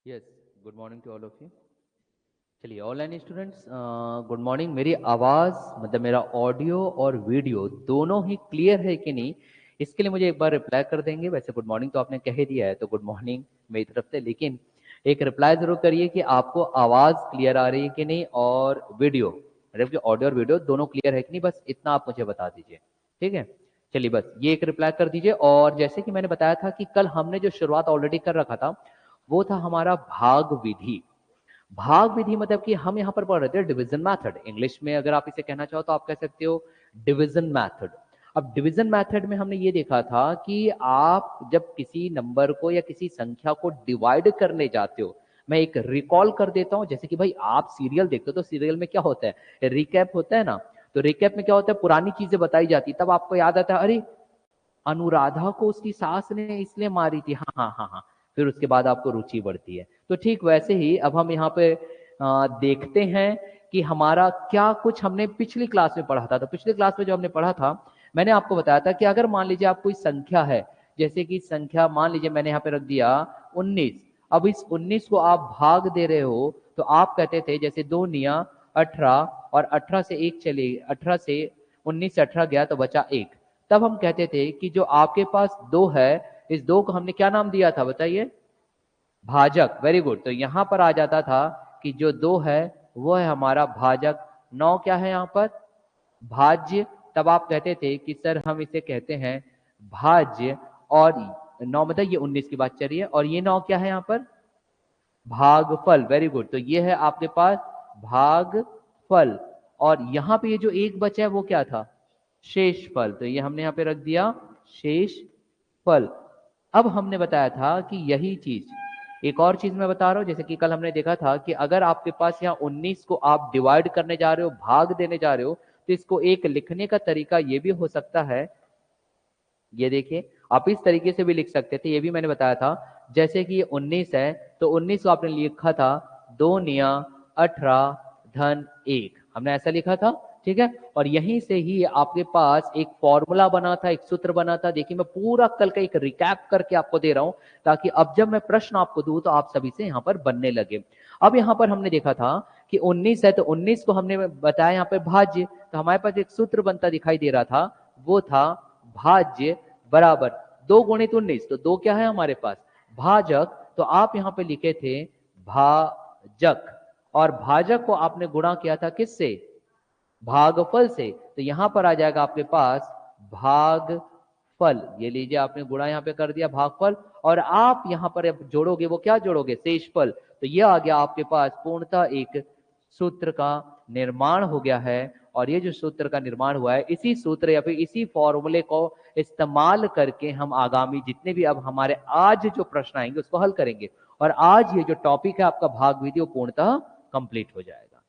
Yes, good morning to all of you. चलिए online students, good morning. मेरी आवाज़ मतलब मेरा ऑडियो और वीडियो दोनों ही क्लियर है कि नहीं, इसके लिए मुझे एक बार रिप्लाई कर देंगे। वैसे गुड मॉर्निंग तो आपने कह ही दिया है, तो गुड मॉर्निंग मेरी तरफ से, लेकिन एक रिप्लाई ज़रूर करिए कि आपको आवाज़ क्लियर आ रही है कि नहीं और वीडियो मतलब कि ऑडियो और वीडियो दोनों क्लियर है कि नहीं, बस इतना आप मुझे बता दीजिए। ठीक है, चलिए बस ये एक रिप्लाई कर दीजिए। और जैसे कि मैंने बताया था कि कल हमने जो शुरुआत ऑलरेडी कर रखा था वो था हमारा भाग विधि। भाग विधि मतलब कि हम यहाँ पर पढ़ रहे थे डिवीजन मेथड। इंग्लिश में अगर आप इसे कहना चाहो तो आप कह सकते हो डिवीजन मेथड। अब डिवीजन मेथड में हमने ये देखा था कि आप जब किसी नंबर को या किसी संख्या को डिवाइड करने जाते हो, मैं एक रिकॉल कर देता हूं। जैसे कि भाई आप सीरियल देखते हो तो सीरियल में क्या होता है, रिकैप होता है ना। तो रिकैप में क्या होता है, पुरानी चीजें बताई जाती, तब आपको याद आता है अरे अनुराधा को उसकी सास ने इसलिए मारी थी, हाँ हाँ हाँ हाँ, फिर उसके बाद आपको रुचि बढ़ती है। तो ठीक वैसे ही अब हम यहाँ पे देखते हैं कि हमारा क्या कुछ हमने पिछली क्लास में पढ़ा था। तो पिछली क्लास में जो हमने पढ़ा था, मैंने आपको बताया था कि अगर मान लीजिए आप कोई संख्या है, जैसे कि संख्या मान लीजिए मैंने यहाँ पे रख दिया 19। अब इस 19 को आप भाग दे रहे हो तो आप कहते थे जैसे 2 निया 18, और 18 से 1 चले, 18 से 19 से 18 गया तो बचा 1। तब हम कहते थे कि जो आपके पास 2 है, इस 2 को हमने क्या नाम दिया था बताइए, भाजक। Very good. तो यहां पर आ जाता था कि जो 2 है वो है हमारा भाजक, 9 क्या है यहाँ पर, भाज्य। तब आप कहते थे कि सर हम इसे कहते हैं भाज्य। और 9 मतलब ये 19 की बात चल रही है, और ये 9 क्या है यहाँ पर, भागफल। Very good. तो ये है आपके पास भागफल। और यहां पे ये जो एक बचा है वो क्या था, शेषफल। तो ये हमने यहां पे रख दिया शेषफल। अब हमने बताया था कि यही चीज, एक और चीज मैं बता रहा हूं। जैसे कि कल हमने देखा था कि अगर आपके पास यहाँ 19 को आप डिवाइड करने जा रहे हो, भाग देने जा रहे हो, तो इसको एक लिखने का तरीका ये भी हो सकता है, ये देखिए आप इस तरीके से भी लिख सकते थे, ये भी मैंने बताया था। जैसे कि ये 19 है तो 19 को आपने लिखा था 2 निया 18 धन 1, हमने ऐसा लिखा था। ठीक है, और यहीं से ही आपके पास एक फॉर्मूला बना था, एक सूत्र बना था। देखिए मैं पूरा कल का एक रिकैप करके आपको दे रहा हूं, ताकि अब जब मैं प्रश्न आपको दूं तो आप सभी से यहां पर बनने लगे। अब यहां पर हमने देखा था कि 19 है तो 19 को हमने बताया यहां पर भाज्य, तो हमारे पास एक सूत्र बनता दिखाई दे रहा था, वो था भाज्य बराबर 2 गुणित 19। तो 2 क्या है हमारे पास, भाजक। तो आप यहां पे लिखे थे भाजक, और भाजक को आपने गुणा किया था किससे, भागफल से। तो यहां पर आ जाएगा आपके पास भागफल। ये लीजिए आपने गुणा यहां पे कर दिया भागफल, और आप यहां पर अब जोड़ोगे, वो क्या जोड़ोगे, शेषफल। तो ये आ गया आपके पास पूर्णतः एक सूत्र का निर्माण हो गया है। और ये जो सूत्र का निर्माण हुआ है, इसी सूत्र या फिर इसी फॉर्मूले को इस्तेमाल करके हम आगामी जितने भी अब हमारे आज जो प्रश्न आएंगे उसको हल करेंगे। और आज ये जो टॉपिक है आपका भाग विधि, वो पूर्णतः कंप्लीट हो जाएगा।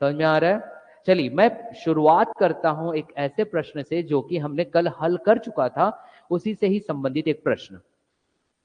समझ में आ रहा है। चलिए मैं शुरुआत करता हूं एक ऐसे प्रश्न से जो कि हमने कल हल कर चुका था, उसी से ही संबंधित एक प्रश्न,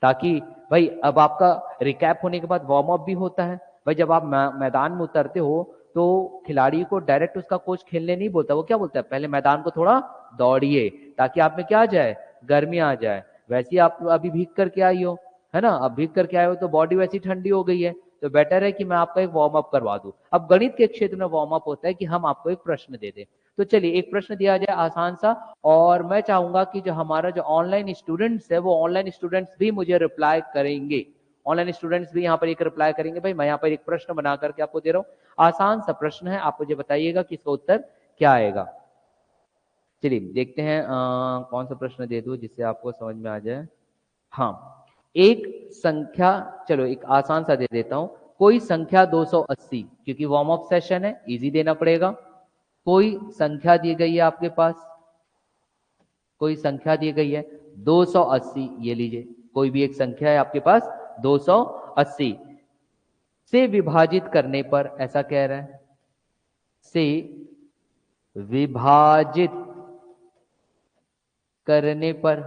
ताकि भाई अब आपका रिकैप होने के बाद वार्म अप भी होता है। भाई जब आप मैदान में उतरते हो तो खिलाड़ी को डायरेक्ट उसका कोच खेलने नहीं बोलता, वो क्या बोलता है, पहले मैदान को थोड़ा दौड़िए ताकि आप में क्या आ जाए, गर्मी आ जाए। वैसे ही आप अभी भीग करके आई हो, है ना, अब भीग करके आए हो तो बॉडी वैसी ठंडी हो गई है, तो बेटर है कि मैं आपका एक वार्म अप करवा दूं। अब गणित के क्षेत्र में वार्म अप होता है कि हम आपको एक प्रश्न दे दें। तो चलिए एक प्रश्न दिया जाए आसान सा, और मैं चाहूंगा कि जो हमारा जो ऑनलाइन स्टूडेंट्स है वो ऑनलाइन स्टूडेंट्स भी मुझे रिप्लाई करेंगे। ऑनलाइन स्टूडेंट्स भी यहाँ पर एक रिप्लाई करेंगे। भाई मैं यहाँ पर एक प्रश्न बना करके आपको दे रहा हूँ, आसान सा प्रश्न है, आप मुझे बताइएगा कि इसका उत्तर क्या आएगा। चलिए देखते हैं कौन सा प्रश्न दे दूं जिससे आपको समझ में आ जाए। हाँ, एक संख्या, चलो एक आसान सा दे देता हूं। कोई संख्या 280, क्योंकि वार्म अप सेशन है, इजी देना पड़ेगा। कोई संख्या दी गई है आपके पास, कोई संख्या दी गई है 280, ये लीजिए कोई भी एक संख्या है आपके पास 280 से विभाजित करने पर, ऐसा कह रहा है, से विभाजित करने पर,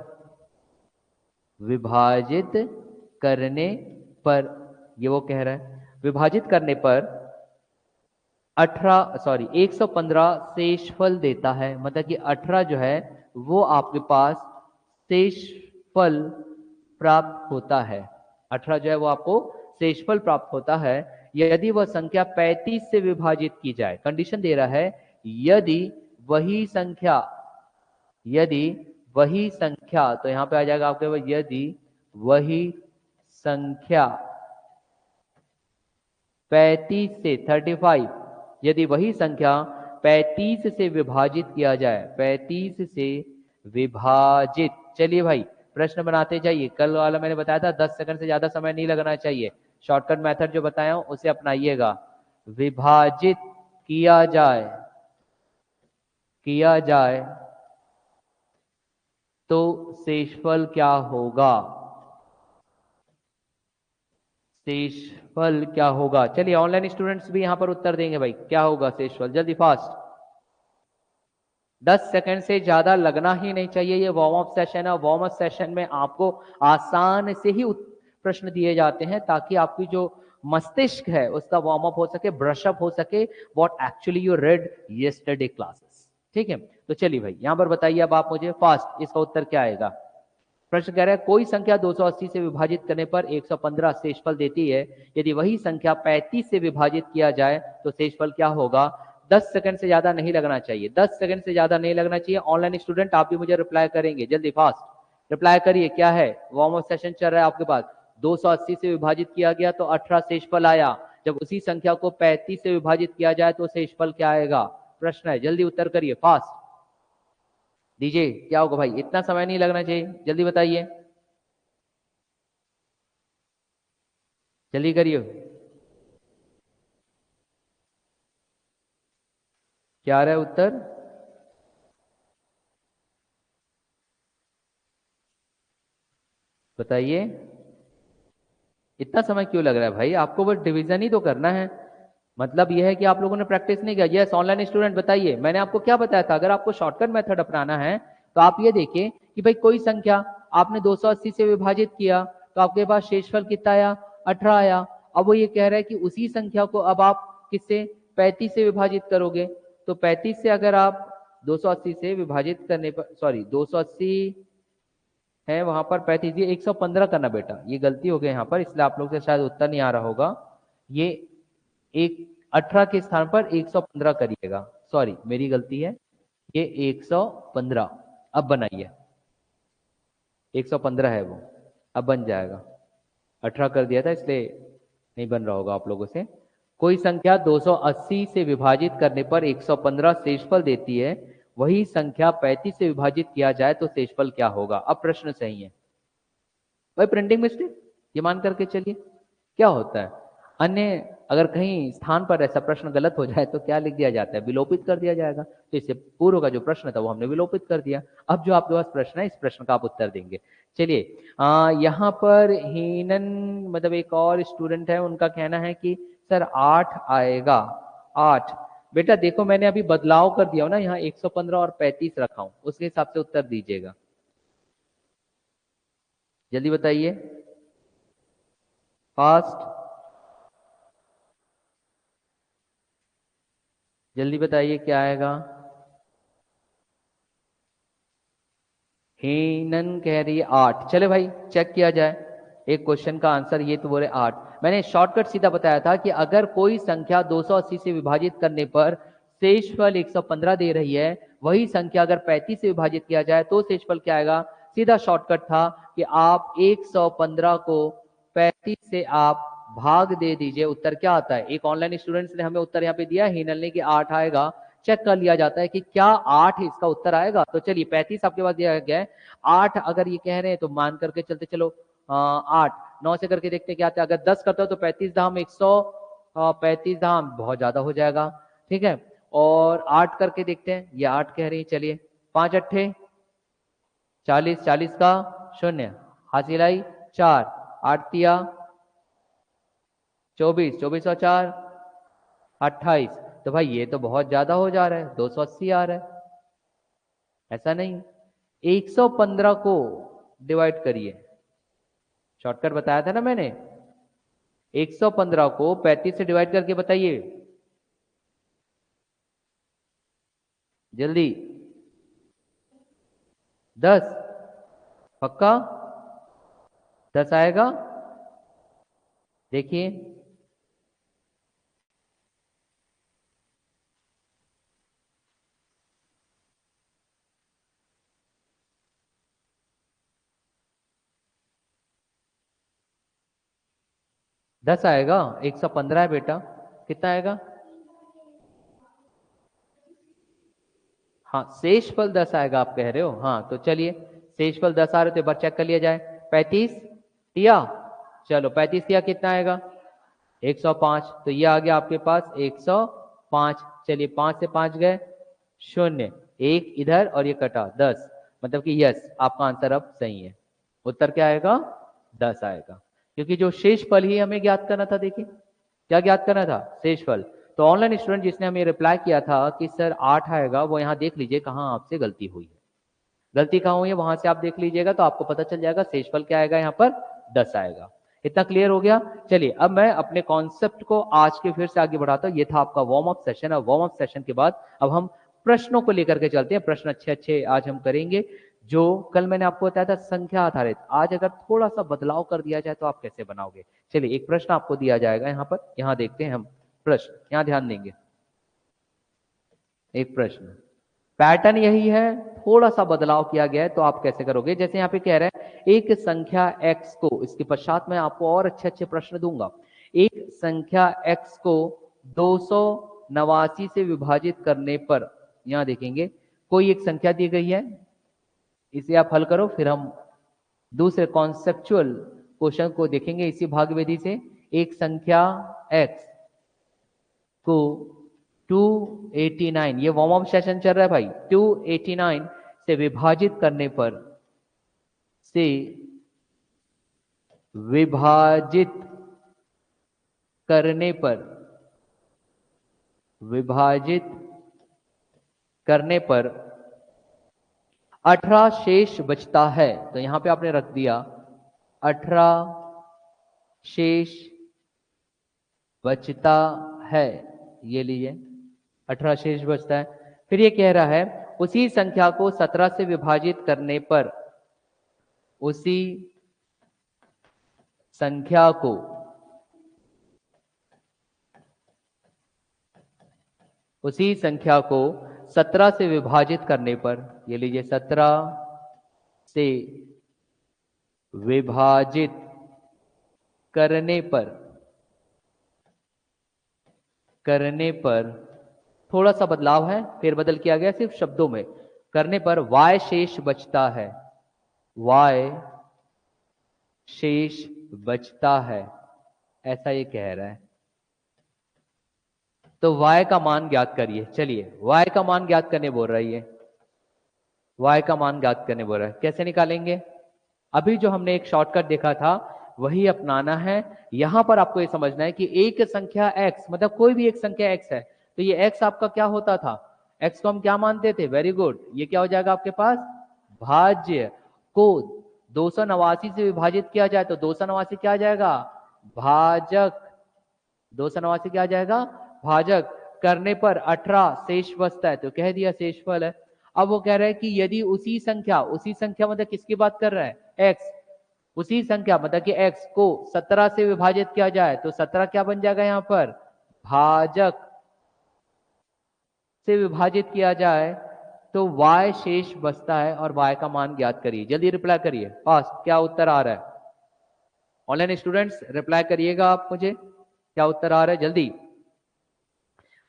विभाजित करने पर, ये वो कह रहा है विभाजित करने पर 115 शेषफल देता है। मतलब कि 18 जो है वो आपके पास शेषफल प्राप्त होता है। 18 जो है वो आपको शेषफल प्राप्त होता है यदि वह संख्या 35 से विभाजित की जाए। कंडीशन दे रहा है यदि वही संख्या, यदि वही संख्या, तो यहां पे आ जाएगा आपके पास यदि वही संख्या 35 से 35, यदि वही संख्या 35 से विभाजित किया जाए, 35 से विभाजित। चलिए भाई प्रश्न बनाते जाइए। कल वाला मैंने बताया था 10 सेकंड से ज्यादा समय नहीं लगना चाहिए। शॉर्टकट मेथड जो बताया हूं उसे अपनाइएगा। विभाजित किया जाए, किया जाए तो शेषफल क्या होगा, शेषफल क्या होगा। चलिए ऑनलाइन स्टूडेंट्स भी यहां पर उत्तर देंगे भाई, क्या होगा शेषफल, जल्दी फास्ट। 10 सेकंड से ज्यादा लगना ही नहीं चाहिए। ये वार्म अप सेशन है, वार्म अप सेशन में आपको आसान से ही प्रश्न दिए जाते हैं ताकि आपकी जो मस्तिष्क है उसका वार्म अप हो सके, ब्रश अप हो सके what actually you read yesterday classes. ठीक है, तो चलिए भाई यहां पर बताइए अब आप मुझे फास्ट, इसका उत्तर क्या आएगा। प्रश्न कह रहा है कोई संख्या 280 से विभाजित करने पर 115 शेषफल देती है, यदि वही संख्या 35 से विभाजित किया जाए तो शेषफल क्या होगा। 10 सेकंड से ज्यादा नहीं लगना चाहिए, 10 सेकंड से ज्यादा नहीं लगना चाहिए। ऑनलाइन स्टूडेंट आप भी मुझे रिप्लाई करेंगे, जल्दी फास्ट रिप्लाई करिए। क्या है, वार्म अप सेशन चल रहा है आपके पास। 280 से विभाजित किया गया तो 18 शेषफल आया, जब उसी संख्या को 35 से विभाजित किया जाए तो शेषफल क्या आएगा। प्रश्न है, जल्दी उत्तर करिए फास्ट दीजिए। क्या होगा भाई, इतना समय नहीं लगना चाहिए, जल्दी बताइए, जल्दी करिए। क्या आ रहा है उत्तर, बताइए। इतना समय क्यों लग रहा है भाई, आपको बस डिवीजन ही तो करना है। मतलब यह है कि आप लोगों ने प्रैक्टिस नहीं किया। यस ऑनलाइन स्टूडेंट बताइए, मैंने आपको क्या बताया था, अगर आपको शॉर्टकट मेथड अपनाना है तो आप ये देखिए कि भाई कोई संख्या आपने 280 से विभाजित किया तो आपके पास शेषफल कितना आया, 18 आया। अब वो ये कह रहा है कि उसी संख्या को अब आप किससे, 35 से विभाजित करोगे। तो 35 से अगर आप 280 से विभाजित करने पर, सॉरी 280 है वहां पर 35, ये 115 करना बेटा, ये गलती हो गई यहाँ पर, इसलिए आप लोग से शायद उत्तर नहीं आ रहा होगा। ये एक 18 के स्थान पर 115 करिएगा, सॉरी मेरी गलती है, ये 115। अब बनाइए, 115 है वो, अब बन जाएगा। 18 कर दिया था इसलिए नहीं बन रहा होगा आप लोगों से। कोई संख्या 280 से विभाजित करने पर 115 शेषफल देती है, वही संख्या 35 से विभाजित किया जाए तो शेषफल क्या होगा। अब प्रश्न सही है भाई, प्रिंटिंग मिस्टेक ये मान करके चलिए। क्या होता है, अन्य अगर कहीं स्थान पर ऐसा प्रश्न गलत हो जाए तो क्या लिख दिया जाता है, विलोपित कर दिया जाएगा। तो इससे पूर्व का जो प्रश्न था वो हमने विलोपित कर दिया। अब जो आपके पास प्रश्न है इस प्रश्न का आप उत्तर देंगे। चलिए यहाँ पर हीनन मतलब एक और स्टूडेंट है, उनका कहना है कि सर 8 आएगा। 8 बेटा देखो मैंने अभी बदलाव कर दिया हो ना, यहाँ 115 और 35 रखा हूं, उसके हिसाब से उत्तर दीजिएगा, जल्दी बताइए फास्ट, जल्दी बताइए क्या आएगा। हीनन कह रही है 8, चले भाई चेक किया जाए। एक क्वेश्चन का आंसर ये तो बोले 8। मैंने शॉर्टकट सीधा बताया था कि अगर कोई संख्या 280 से विभाजित करने पर शेषफल 115 दे रही है, वही संख्या अगर 35 से विभाजित किया जाए तो शेषफल क्या आएगा। सीधा शॉर्टकट था कि आप 115 को 35 से आप भाग दे दीजिए, उत्तर क्या आता है। एक ऑनलाइन स्टूडेंट्स ने हमें उत्तर यहाँ पे दिया हिनल ने कि 8 आएगा। चेक कर लिया जाता है कि क्या 8 इसका उत्तर आएगा। तो चलिए 35 आपके पास दिया गया है, 8 अगर ये कह रहे हैं तो मान करके चलते चलो। 8 9 से करके देखते क्या आता है। अगर 10 करते हो तो 35 धाम 100, 35 धाम बहुत ज्यादा हो जाएगा, ठीक है। और 8 करके देखते हैं, ये 8 कह रही है, चलिए 5 अट्ठे 40, 40 का शून्य, हासिल आई 4, 8 तिया 24, 24 और 4 28। तो भाई ये तो बहुत ज्यादा हो जा रहा है, 280 आ रहा है। ऐसा नहीं, 115 को डिवाइड करिए, शॉर्टकट बताया था ना मैंने। 115 को 35 से डिवाइड करके बताइए जल्दी। 10 पक्का, 10 आएगा, देखिए, दस आएगा, 115 है बेटा, कितना आएगा? हाँ, शेषफल 10 आएगा आप कह रहे हो, हाँ तो चलिए, शेषफल 10 आ रहे तो एक बार चेक कर लिया जाए। 35 दिया, चलो 35 दिया, कितना आएगा? 105, तो ये आ गया आपके पास 105। चलिए 5 से 5 गए, शून्य, एक इधर और ये कटा 10, मतलब कि यस, आपका आंसर अब सही है। उत्तर क्या आएगा? 10 आएगा, क्योंकि जो शेषफल ही हमें ज्ञात करना था। देखिए क्या ज्ञात करना था? शेषफल। तो ऑनलाइन स्टूडेंट जिसने हमें रिप्लाई किया था कि सर 8 आएगा, वो यहाँ देख लीजिए कहाँ आपसे गलती हुई है। गलती कहाँ हुई है वहां से आप देख लीजिएगा, तो आपको पता चल जाएगा शेषफल क्या आएगा यहाँ पर, 10 आएगा। इतना क्लियर हो गया? चलिए अब मैं अपने कॉन्सेप्ट को आज के फिर से आगे बढ़ाता हूँ। ये था आपका वार्म अप सेशन, और वार्म अप सेशन के बाद अब हम प्रश्नों को लेकर के चलते हैं। प्रश्न अच्छे अच्छे आज हम करेंगे, जो कल मैंने आपको बताया था संख्या आधारित, आज अगर थोड़ा सा बदलाव कर दिया जाए तो आप कैसे बनाओगे। चलिए एक प्रश्न आपको दिया जाएगा यहाँ पर, यहाँ देखते हैं हम प्रश्न, यहाँ ध्यान देंगे। एक प्रश्न, पैटर्न यही है, थोड़ा सा बदलाव किया गया है, तो आप कैसे करोगे। जैसे यहाँ पे कह रहे हैं एक संख्या x को, इसके पश्चात मैं आपको और अच्छे अच्छे प्रश्न दूंगा। एक संख्या x को 289 से विभाजित करने पर, यहां देखेंगे कोई एक संख्या दी गई है, इसे आप हल करो, फिर हम दूसरे कॉन्सेप्चुअल क्वेश्चन को देखेंगे इसी भाग विधि से। एक संख्या x को 289, ये वार्म अप सेशन चल रहा है भाई, 289 से विभाजित करने पर, से विभाजित करने पर, विभाजित करने पर 18 शेष बचता है। तो यहां पे आपने रख दिया 18 शेष बचता है, ये लीजिए 18 शेष बचता है। फिर ये कह रहा है उसी संख्या को 17 से विभाजित करने पर, उसी संख्या को उसी संख्या को 17 से विभाजित करने पर, ये लीजिए 17 से विभाजित करने पर थोड़ा सा बदलाव है, फिर बदल किया गया सिर्फ शब्दों में, करने पर y शेष बचता है, y शेष बचता है, ऐसा ये कह रहा है। तो y का मान ज्ञात करिए। चलिए y का मान ज्ञात करने बोल रही है, y का मान ज्ञात करने बोल रहा है। कैसे निकालेंगे? अभी जो हमने एक शॉर्टकट देखा था वही अपनाना है। यहां पर आपको ये समझना है कि एक संख्या x, मतलब कोई भी एक संख्या x है, तो ये x आपका क्या होता था? x को हम क्या मानते थे? वेरी गुड, ये क्या हो जाएगा आपके पास? भाज्य। को 289 से विभाजित किया जाए तो 289 क्या आ जाएगा? भाजक। 289 क्या आ जाएगा? भाजक। करने पर 18 शेष बचता है, तो कह दिया शेषफल है। अब वो कह रहा है कि यदि उसी संख्या मतलब किसकी बात कर रहा है? x। उसी संख्या मतलब कि x को 17 से विभाजित किया जाए तो 17 क्या बन जाएगा यहाँ पर? भाजक। से विभाजित किया जाए तो y शेष बचता है, और y का मान ज्ञात करिए। जल्दी रिप्लाई करिए, फास्ट, क्या उत्तर आ रहा है? ऑनलाइन स्टूडेंट्स रिप्लाई करिएगा आप मुझे, क्या उत्तर आ रहा है जल्दी।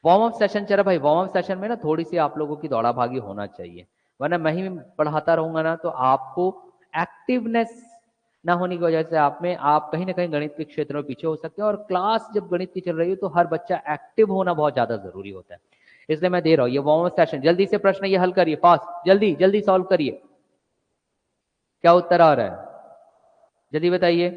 वार्म अप सेशन चल रहा भाई, वार्म अप सेशन में ना थोड़ी सी आप लोगों की दौड़ा भागी होना चाहिए, वरना मैं ही पढ़ाता रहूंगा ना तो आपको एक्टिवनेस ना होने की वजह से आप कहीं ना कहीं गणित के क्षेत्र में पीछे हो सकते हैं। और क्लास जब गणित की चल रही है तो हर बच्चा एक्टिव होना बहुत ज्यादा जरूरी होता है, इसलिए मैं दे रहा हूं ये वार्म अप सेशन। जल्दी से प्रश्न ये हल करिए, फास्ट, जल्दी जल्दी सॉल्व करिए। क्या उत्तर आ रहा है जल्दी बताइए।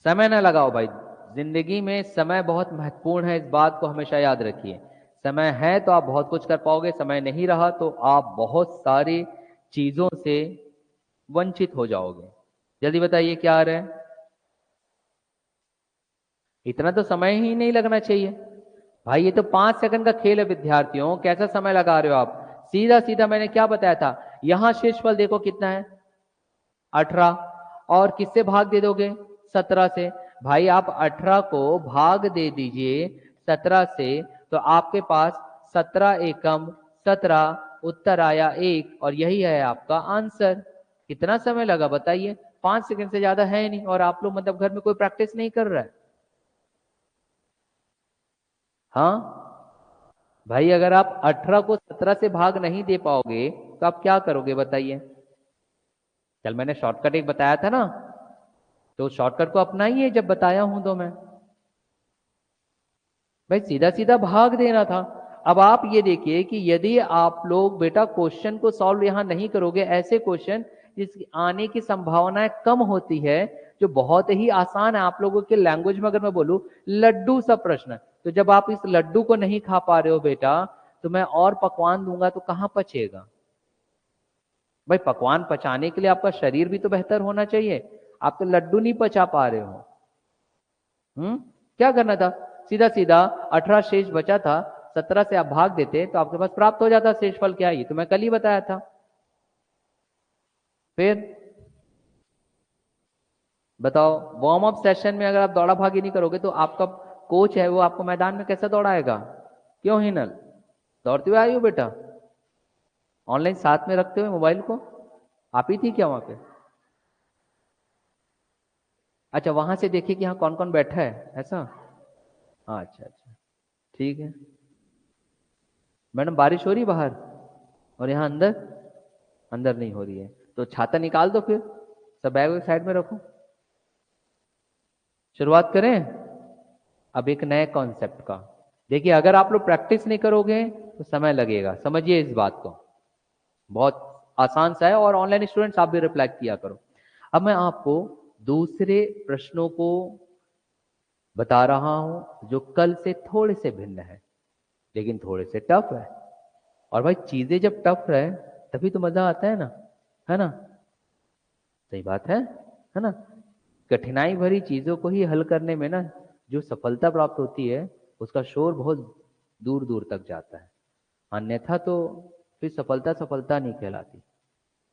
समय ना लगाओ भाई, जिंदगी में समय बहुत महत्वपूर्ण है, इस बात को हमेशा याद रखिए। समय है तो आप बहुत कुछ कर पाओगे, समय नहीं रहा तो आप बहुत सारी चीजों से वंचित हो जाओगे। जल्दी बताइए क्या आ रहा है। इतना तो समय ही नहीं लगना चाहिए भाई, ये तो 5 सेकंड का खेल है विद्यार्थियों, कैसा समय लगा रहे हो आप। सीधा सीधा मैंने क्या बताया था, यहां शेषफल देखो कितना है? 18। और किससे भाग दे दोगे? 17 से। भाई आप 18 को भाग दे दीजिए 17 से, तो आपके पास 17 एकम 17, उत्तर आया 1, और यही है आपका आंसर। कितना समय लगा बताइए? 5 सेकंड से ज्यादा है नहीं, और आप लोग मतलब घर में कोई प्रैक्टिस नहीं कर रहा है। हाँ भाई, अगर आप 18 को 17 से भाग नहीं दे पाओगे तो आप क्या करोगे बताइए? कल मैंने शॉर्टकट एक बताया था ना, तो शॉर्टकट को अपनाइए जब बताया हूं तो मैं। भाई सीधा सीधा भाग देना था। अब आप ये देखिए कि यदि आप लोग बेटा क्वेश्चन को सॉल्व यहां नहीं करोगे, ऐसे क्वेश्चन जिसकी आने की संभावनाएं कम होती है, जो बहुत ही आसान है, आप लोगों के लैंग्वेज में अगर मैं बोलूं लड्डू सा प्रश्न, तो जब आप इस लड्डू को नहीं खा पा रहे हो बेटा, तो मैं और पकवान दूंगा तो कहां पचेगा? भाई पकवान पचाने के लिए आपका शरीर भी तो बेहतर होना चाहिए। आप तो लड्डू नहीं पचा पा रहे हो। क्या करना था? सीधा सीधा 18 शेष बचा था, 17 से आप भाग देते तो आपके पास प्राप्त हो जाता शेषफल। क्या है ये तो मैं कल ही बताया था। फिर बताओ, वार्म अप सेशन में अगर आप दौड़ा भागी नहीं करोगे तो आपका कोच है वो आपको मैदान में कैसे दौड़ाएगा? क्यों हिनल? दौड़ते हुए आई हो बेटा? ऑनलाइन साथ में रखते हुए मोबाइल को? आप ही थी क्या वहां पे? अच्छा, वहां से देखिए कि यहाँ कौन कौन बैठा है, ऐसा? अच्छा अच्छा, ठीक है। मैडम बारिश हो रही है बाहर, और यहाँ अंदर? अंदर नहीं हो रही है तो छाता निकाल दो, फिर सब बैग साइड में रखो। शुरुआत करें अब एक नए कॉन्सेप्ट का। देखिए, अगर आप लोग प्रैक्टिस नहीं करोगे तो समय लगेगा, समझिए इस बात को। बहुत आसान सा है, और ऑनलाइन स्टूडेंट्स आप भी रिप्लाई किया करो। अब मैं आपको दूसरे प्रश्नों को बता रहा हूं जो कल से थोड़े से भिन्न है, लेकिन थोड़े से टफ है। और भाई चीजें जब टफ रहे तभी तो मजा आता है ना? सही बात है ना? कठिनाई भरी चीजों को ही हल करने में ना जो सफलता प्राप्त होती है, उसका शोर बहुत दूर दूर तक जाता है। अन्यथा तो फिर सफलता सफलता नहीं कहलाती।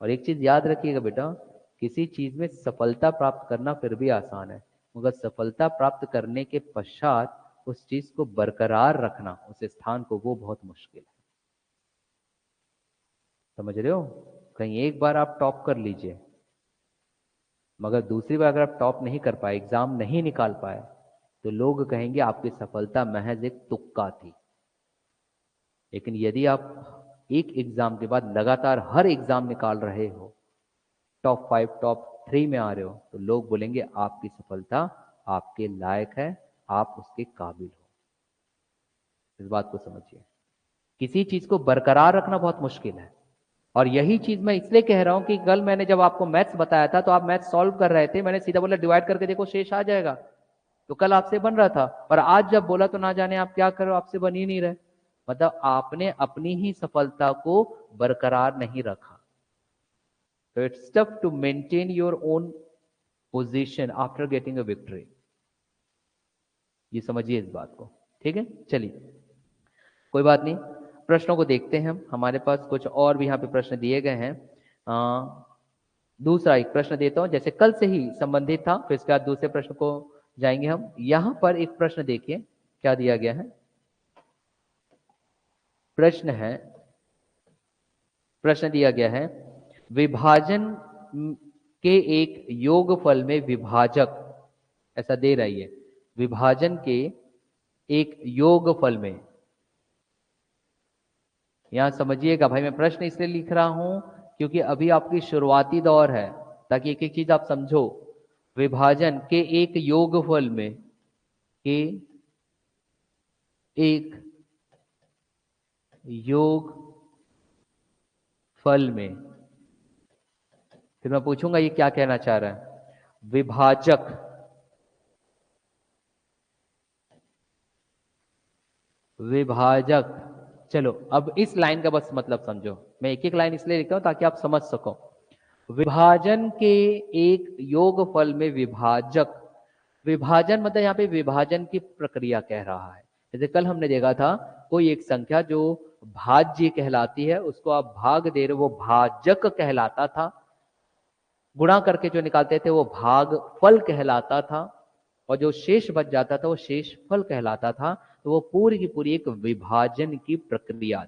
और एक चीज याद रखिएगा बेटा, किसी चीज में सफलता प्राप्त करना फिर भी आसान है, मगर सफलता प्राप्त करने के पश्चात उस चीज को बरकरार रखना, उस स्थान को, वो बहुत मुश्किल है। समझ रहे हो? कहीं एक बार आप टॉप कर लीजिए, मगर दूसरी बार अगर आप टॉप नहीं कर पाए, एग्जाम नहीं निकाल पाए, तो लोग कहेंगे आपकी सफलता महज एक तुक्का थी। लेकिन यदि आप एक एग्जाम के बाद लगातार हर एग्जाम निकाल रहे हो, टॉप 5 टॉप 3 में आ रहे हो, तो लोग बोलेंगे आपकी सफलता आपके लायक है, आप उसके काबिल हो। इस बात को समझिए, किसी चीज को बरकरार रखना बहुत मुश्किल है। और यही चीज मैं इसलिए कह रहा हूं कि कल मैंने जब आपको मैथ्स बताया था तो आप मैथ्स सॉल्व कर रहे थे, मैंने सीधा बोला डिवाइड करके देखो शेष आ जाएगा, तो कल आपसे बन रहा था। और आज जब बोला तो ना जाने आप क्या करो, आपसे बन ही नहीं रहे। मतलब आपने अपनी ही सफलता को बरकरार नहीं रखा। तो it's tough to maintain your own position after getting a victory. ये समझिए इस बात को, ठीक है? चलिए, कोई बात नहीं, प्रश्नों को देखते हैं हम। हमारे पास कुछ और भी यहाँ पे प्रश्न दिए गए हैं। दूसरा एक प्रश्न देता हूं, जैसे कल से ही संबंधित था, फिर इसके बाद दूसरे प्रश्न को जाएंगे हम। यहां पर एक प्रश्न देखिए क्या दिया गया है। प्रश्न है, प्रश्न दिया गया है, विभाजन के एक योगफल में विभाजक, ऐसा दे रही है, विभाजन के एक योगफल में। यहां समझिएगा भाई, मैं प्रश्न इसलिए लिख रहा हूं क्योंकि अभी आपकी शुरुआती दौर है, ताकि एक एक चीज आप समझो। विभाजन के एक योगफल में, के एक योग फल में, फिर मैं पूछूंगा ये क्या कहना चाह रहा है। विभाजक, विभाजक। चलो अब इस लाइन का बस मतलब समझो, मैं एक एक लाइन इसलिए लिखता हूं ताकि आप समझ सको। विभाजन के एक योगफल में विभाजक, विभाजन मतलब यहाँ पे विभाजन की प्रक्रिया कह रहा है। जैसे कल हमने देखा था, कोई एक संख्या जो भाज्य कहलाती है उसको आप भाग दे रहे हो, वो भाजक कहलाता था। गुणा करके जो निकालते थे वो भागफल कहलाता था, और जो शेष बच जाता था वो शेषफल कहलाता था। तो वो पूरी की पूरी एक विभाजन की प्रक्रिया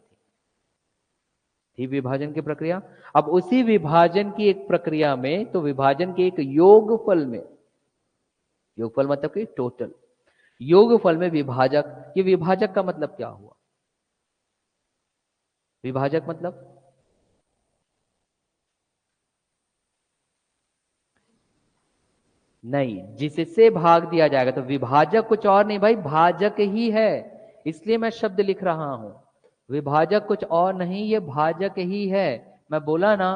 थी विभाजन की प्रक्रिया। अब उसी विभाजन की एक प्रक्रिया में, तो विभाजन के एक योगफल में, योगफल मतलब कि टोटल, योगफल में विभाजक, ये विभाजक का मतलब क्या हुआ? विभाजक मतलब नहीं, जिससे भाग दिया जाएगा। तो विभाजक कुछ और नहीं भाई, भाजक ही है, इसलिए मैं शब्द लिख रहा हूं। विभाजक कुछ और नहीं, ये भाजक ही है। मैं बोला ना,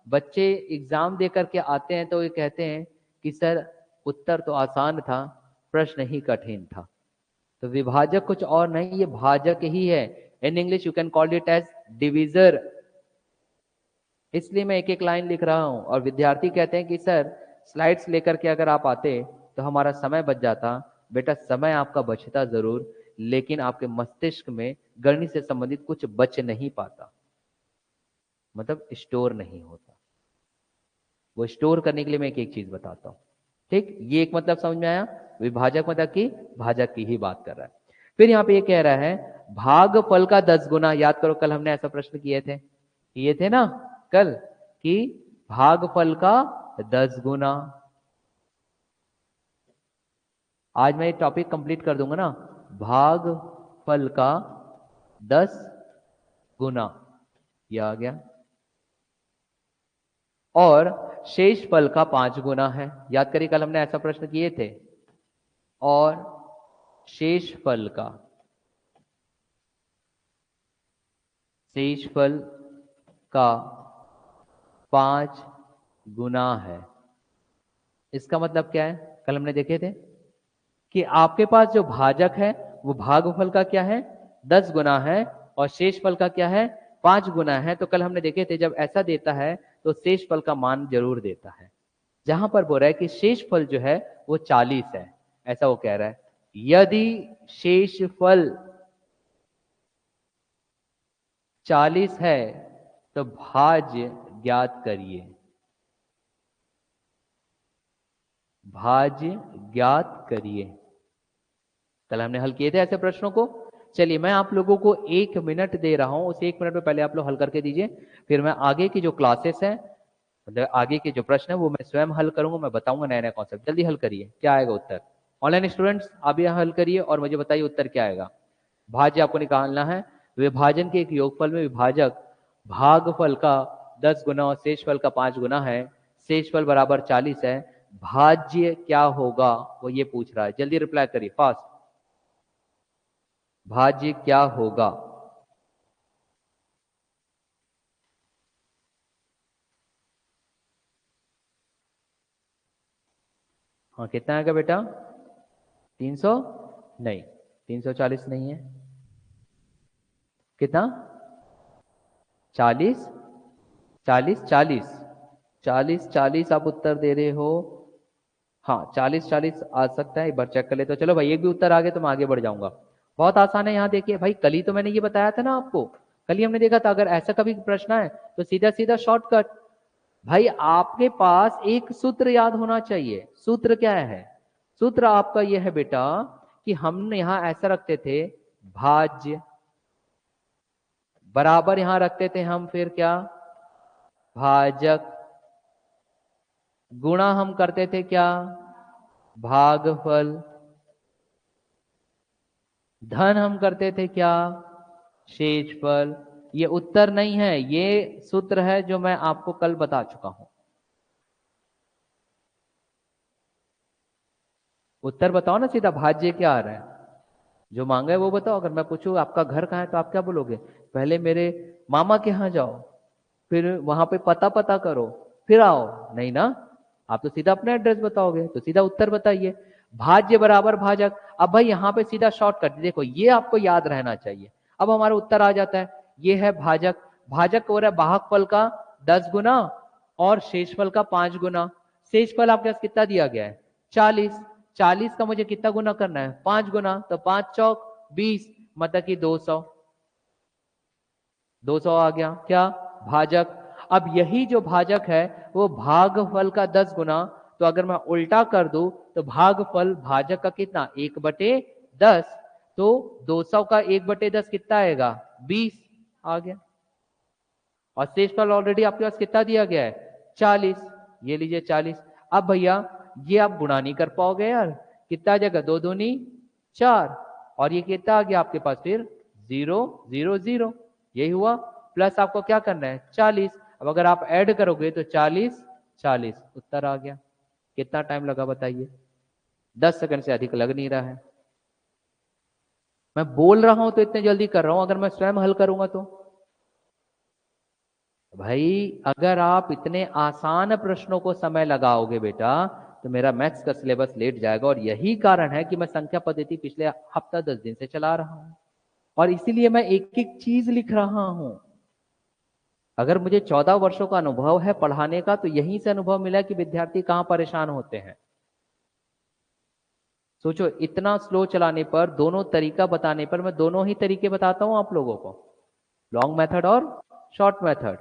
बच्चे एग्जाम दे करके आते हैं तो ये कहते हैं कि सर उत्तर तो आसान था, प्रश्न ही कठिन था। तो विभाजक कुछ और नहीं, ये भाजक ही है। In English you can call it as divisor. इसलिए मैं एक एक लाइन लिख रहा हूं, और विद्यार्थी कहते हैं कि सर स्लाइड्स लेकर के अगर आप आते तो हमारा समय बच जाता। बेटा समय आपका बचता जरूर, लेकिन आपके मस्तिष्क में गणित से संबंधित कुछ बच नहीं पाता, मतलब स्टोर नहीं होता। वो स्टोर करने के लिए मैं एक एक चीज बताता हूं। ठीक, ये एक मतलब समझ में आया। विभाजक मतलब कि भाजक की ही बात कर रहा है। फिर यहाँ पे ये कह रहा है भागफल का 10 गुना। याद करो कल हमने ऐसा प्रश्न किए थे ना कल, कि भागफल का 10 गुना। आज मैं ये टॉपिक कंप्लीट कर दूंगा ना, भागफल का 10 गुना, ये आ गया। और शेष फल का 5 गुना है। याद करिए कल हमने ऐसा प्रश्न किए थे। और शेष फल का 5 गुना है। इसका मतलब क्या है? कल हमने देखे थे कि आपके पास जो भाजक है वो भागफल का क्या है, 10 गुना है, और शेषफल का क्या है, 5 गुना है। तो कल हमने देखे थे जब ऐसा देता है तो शेषफल का मान जरूर देता है। जहां पर बोल रहा है कि शेषफल जो है वो 40 है, ऐसा वो कह रहा है। यदि शेषफल 40 है तो भाज्य ज्ञात करिए। भाज्य ज्ञात करिए। कल हमने हल किए थे ऐसे प्रश्नों को। चलिए मैं आप लोगों को 1 मिनट दे रहा हूं, उस 1 मिनट में पहले आप लोग हल करके दीजिए, फिर मैं आगे की जो क्लासेस है, मतलब आगे के जो प्रश्न है वो मैं स्वयं हल करूंगा। मैं बताऊंगा नया नया कॉन्सेप्ट। जल्दी हल करिए, क्या आएगा उत्तर? ऑनलाइन स्टूडेंट्स आप यह हल करिए और मुझे बताइए उत्तर क्या आएगा। भाज्य आपको निकालना है। विभाजन के एक योगफल में विभाजक भागफल का 10 गुना और शेषफल का 5 गुना है। शेषफल बराबर 40 है। भाज्य क्या होगा वो ये पूछ रहा है। जल्दी रिप्लाई करिए, फास्ट। भाज्य क्या होगा? हाँ कितना आएगा बेटा? 300 नहीं, 340 नहीं है। कितना? 40 40 40 40 40 आप उत्तर दे रहे हो। हाँ 40 40 आ सकता है, एक बार चेक कर ले। तो चलो भाई एक भी उत्तर आ गया तो मैं आगे बढ़ जाऊंगा। बहुत आसान है। यहाँ देखिए भाई, कल ही तो मैंने ये बताया था ना आपको। कल ही हमने देखा था अगर ऐसा कभी प्रश्न है तो सीधा सीधा शॉर्टकट। भाई आपके पास एक सूत्र याद होना चाहिए। सूत्र क्या है? सूत्र आपका यह है बेटा कि हमने यहां ऐसा रखते थे, भाज्य बराबर यहां रखते थे हम, फिर क्या, भाजक, गुणा हम करते थे क्या, भागफल, धन हम करते थे क्या, शेषफल। ये उत्तर नहीं है, ये सूत्र है जो मैं आपको कल बता चुका हूं। उत्तर बताओ ना सीधा, भाज्य क्या आ रहा है जो मांगा है वो बताओ। अगर मैं पूछूं आपका घर कहाँ है तो आप क्या बोलोगे? पहले मेरे मामा के यहाँ जाओ, फिर वहां पे पता पता करो, फिर आओ। नहीं ना, आप तो सीधा अपना एड्रेस बताओगे, तो सीधा उत्तर बताइए। भाज्य बराबर भाजक। अब भाई यहाँ पे सीधा शॉर्टकट देखो, ये आपको याद रहना चाहिए। अब हमारा उत्तर आ जाता है, ये है भाजक। भाजक हो रहा है भागफल का 10 गुना और शेषफल का 5 गुना। शेषफल आपके पास कितना दिया गया है? 40। 40 का मुझे कितना गुना करना है? 5 गुना। तो 5 चौक 20, मतलब कि 200। 200 आ गया क्या, भाजक। अब यही जो भाजक है वो भागफल का 10 गुना, तो अगर मैं उल्टा कर दूं तो भागफल भाजक का कितना 1/10, तो 200 का 1/10 कितना आएगा 20 आ गया। और शेषफल ऑलरेडी आपके पास कितना दिया गया है 40, ये लीजिए 40। अब भैया ये आप गुणा नहीं कर पाओगे यार, कितना आ जाएगा 2 दूनी 4, और ये कितना आ गया आपके पास फिर 0 0 0, यही हुआ। प्लस आपको क्या करना है 40, अब अगर आप ऐड करोगे तो 40 40, उत्तर आ गया। कितना टाइम लगा बताइए, 10 सेकंड से अधिक लग नहीं रहा है। मैं बोल रहा हूं तो इतने जल्दी कर रहा हूं, अगर मैं स्वयं हल करूंगा तो भाई अगर आप इतने आसान प्रश्नों को समय लगाओगे बेटा तो मेरा मैथ्स का सिलेबस लेट जाएगा। और यही कारण है कि मैं संख्या पद्धति पिछले हफ्ता 10 दिन से चला रहा हूं, और इसीलिए मैं एक एक चीज लिख रहा हूं। अगर मुझे 14 वर्षों का अनुभव है पढ़ाने का, तो यहीं से अनुभव मिला कि विद्यार्थी कहां परेशान होते हैं। सोचो इतना स्लो चलाने पर, दोनों तरीका बताने पर, मैं दोनों ही तरीके बताता हूं आप लोगों को, लॉन्ग मेथड और शॉर्ट मेथड।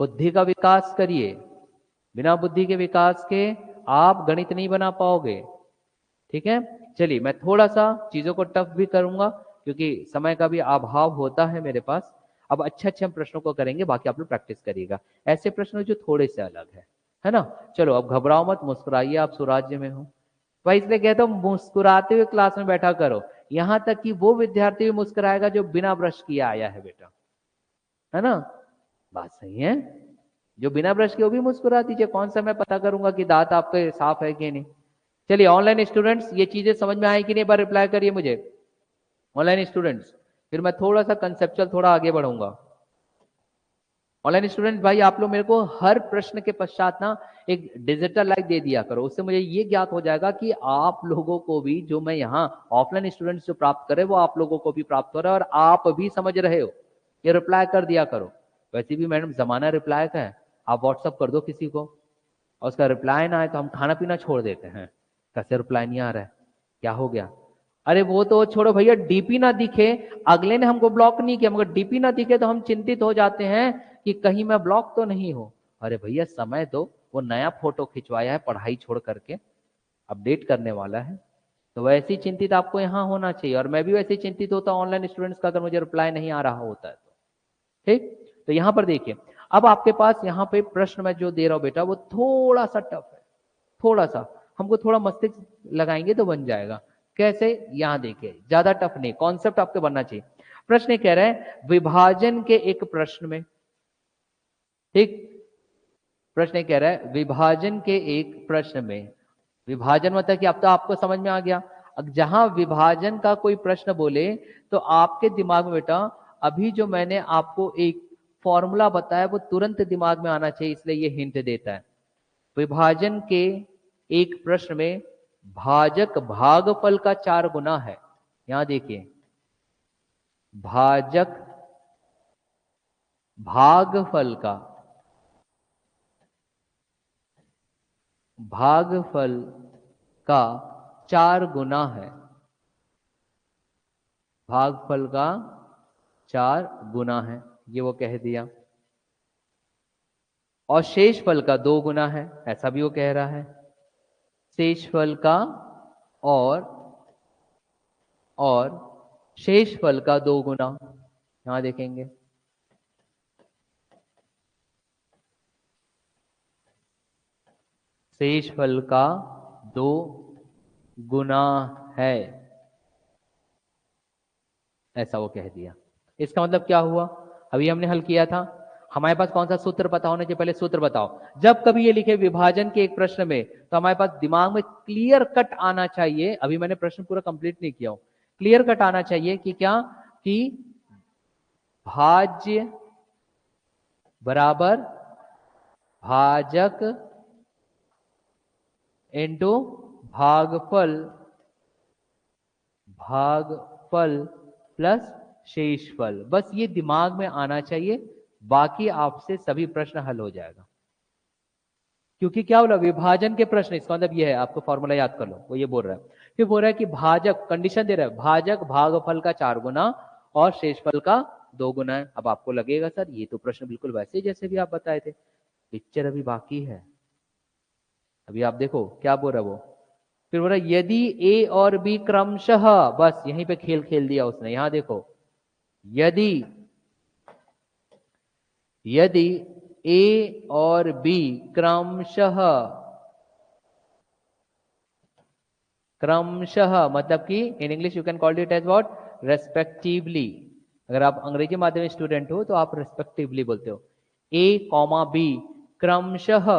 बुद्धि का विकास करिए, बिना बुद्धि के विकास के आप गणित नहीं बना पाओगे। ठीक है, चलिए मैं थोड़ा सा चीजों को टफ भी करूंगा क्योंकि समय का भी अभाव होता है मेरे पास। अब अच्छे अच्छे हम प्रश्नों को करेंगे, बाकी आप लोग प्रैक्टिस करिएगा ऐसे प्रश्न जो थोड़े से अलग है ना। चलो अब घबराओ मत, मुस्कुराइए, आप सुराज्य में हो भाई, इसलिए कहता हूं मुस्कुराते हुए क्लास में बैठा करो। यहां तक कि वो विद्यार्थी भी मुस्कुराएगा जो बिना ब्रश किया आया है बेटा, है ना, बात सही है। जो बिना ब्रश के वो भी मुस्कुरा दीजिए, कौन सा मैं पता करूंगा कि दांत आपके साफ है कि नहीं। चलिए ऑनलाइन स्टूडेंट्स ये चीजें समझ में आई कि नहीं, बार रिप्लाई करिए मुझे ऑनलाइन स्टूडेंट्स, फिर मैं थोड़ा सा कंसेप्चुअल थोड़ा आगे बढ़ूंगा। ऑनलाइन स्टूडेंट भाई आप लोग मेरे को हर प्रश्न के पश्चात ना एक डिजिटल लाइक दे दिया करो, उससे मुझे ये ज्ञात हो जाएगा कि आप लोगों को भी जो मैं यहाँ ऑफलाइन स्टूडेंट्स जो प्राप्त करे वो आप लोगों को भी प्राप्त हो रहा है और आप भी समझ रहे हो। ये रिप्लाई कर दिया करो। वैसे भी मैडम जमाना रिप्लाई का है, आप व्हाट्सअप कर दो किसी को और उसका रिप्लाई ना आए तो हम खाना पीना छोड़ देते हैं, कैसे रिप्लाई नहीं आ रहा है, क्या हो गया। अरे वो तो छोड़ो भैया, डीपी ना दिखे, अगले ने हमको ब्लॉक नहीं किया मगर डीपी ना दिखे तो हम चिंतित हो जाते हैं कि कहीं मैं ब्लॉक तो नहीं हूं। अरे भैया समय दो, वो नया फोटो खिंचवाया है पढ़ाई छोड़ करके, अपडेट करने वाला है, तो वैसे ही चिंतित आपको यहाँ होना चाहिए। और मैं भी वैसे ही चिंतित होता हूँ ऑनलाइन स्टूडेंट्स का अगर मुझे रिप्लाई नहीं आ रहा होता है तो। ठीक, तो यहाँ पर देखिए, अब आपके पास यहाँ पे प्रश्न मैं जो दे रहा हूं बेटा वो थोड़ा सा टफ है, थोड़ा सा हमको थोड़ा मस्तिष्क लगाएंगे तो बन जाएगा। कैसे, यहां देखिए, ज्यादा टफ नहीं, कॉन्सेप्ट आपको बनना चाहिए। प्रश्न कह रहे हैं विभाजन के एक प्रश्न में, ठीक, प्रश्न कह रहा है विभाजन के एक प्रश्न में, विभाजन मतलब कि अब तो आपको समझ में आ गया। अब जहां विभाजन का कोई प्रश्न बोले तो आपके दिमाग में बेटा अभी जो मैंने आपको एक फॉर्मूला बताया वो तुरंत दिमाग में आना चाहिए, इसलिए ये हिंट देता है। विभाजन के एक प्रश्न में भाजक भागफल का 4 गुना है। यहां देखिए, भाजक भागफल का, भागफल का 4 गुना है, भागफल का 4 गुना है, ये वो कह दिया। और शेषफल का 2 गुना है, ऐसा भी वो कह रहा है। शेषफल का और शेषफल का 2 गुना, यहां देखेंगे शेषफल का 2 गुना है, ऐसा वो कह दिया। इसका मतलब क्या हुआ, अभी हमने हल किया था, हमारे पास कौन सा सूत्र पता होने चाहिए, पहले सूत्र बताओ। जब कभी ये लिखे विभाजन के एक प्रश्न में तो हमारे पास दिमाग में क्लियर कट आना चाहिए, अभी मैंने प्रश्न पूरा कंप्लीट नहीं किया हूं, क्लियर कट आना चाहिए कि क्या, कि भाज्य बराबर भाजक इंटू भागफल, भागफल प्लस शेषफल, बस ये दिमाग में आना चाहिए, बाकी आपसे सभी प्रश्न हल हो जाएगा। क्योंकि क्या बोला, विभाजन के प्रश्न, इसका मतलब ये है, आपको फॉर्मूला याद कर लो, वो ये बोल रहा है, फिर बोल रहा है कि भाजक, कंडीशन दे रहा है, भाजक भागफल का 4 गुना और शेषफल का 2 गुना है। अब आपको लगेगा सर ये तो प्रश्न बिल्कुल वैसे जैसे भी आप बताए थे। पिक्चर अभी बाकी है, अभी आप देखो क्या बोल रहा है वो। फिर बोल रहा यदि ए और बी क्रमशः, बस यहीं पे खेल खेल दिया उसने। यहां देखो, यदि यदि ए और बी क्रमशः, क्रमशः मतलब कि in English you can call it as what, respectively. अगर आप अंग्रेजी माध्यम स्टूडेंट हो तो आप रेस्पेक्टिवली बोलते हो। ए कॉमा बी क्रमशः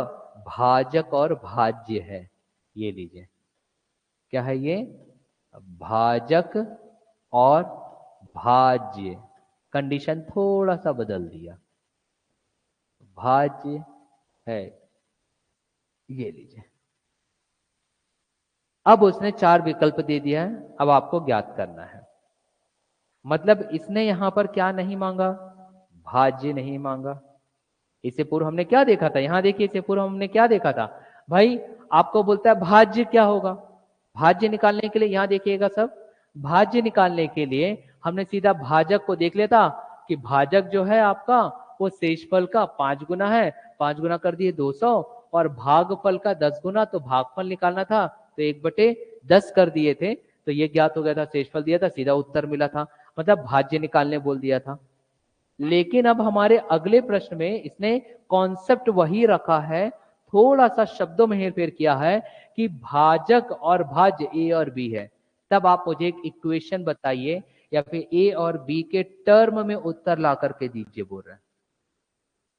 भाजक और भाज्य है। ये लीजिए, क्या है ये, भाजक और भाज्य। कंडीशन थोड़ा सा बदल दिया, भाज्य है। ये लीजिए, अब उसने 4 विकल्प दे दिया है, अब आपको ज्ञात करना है। मतलब इसने यहां पर क्या नहीं मांगा, भाज्य नहीं मांगा। इससे पूर्व हमने क्या देखा था, यहां देखिए, इससे पूर्व हमने क्या देखा था भाई, आपको बोलता है भाज्य क्या होगा। भाज्य निकालने के लिए यहां देखिएगा सब, भाज्य निकालने के लिए हमने सीधा भाजक को देख लिया था कि भाजक जो है आपका वो शेषफल का 5 गुना है, 5 गुना कर दिए 200, और भागफल का 10 गुना, तो भागफल निकालना था तो 1/10 कर दिए थे, तो ये ज्ञात हो गया था, शेषफल दिया था, सीधा उत्तर मिला था। मतलब भाज्य निकालने बोल दिया था। लेकिन अब हमारे अगले प्रश्न में इसने कॉन्सेप्ट वही रखा है, थोड़ा सा शब्दों में हेरफेर किया है कि भाजक और भाज्य ए और बी है। तब आप मुझे एक इक्वेशन बताइए या फिर ए और बी के टर्म में उत्तर ला करके दीजिए, बोल रहे हैं।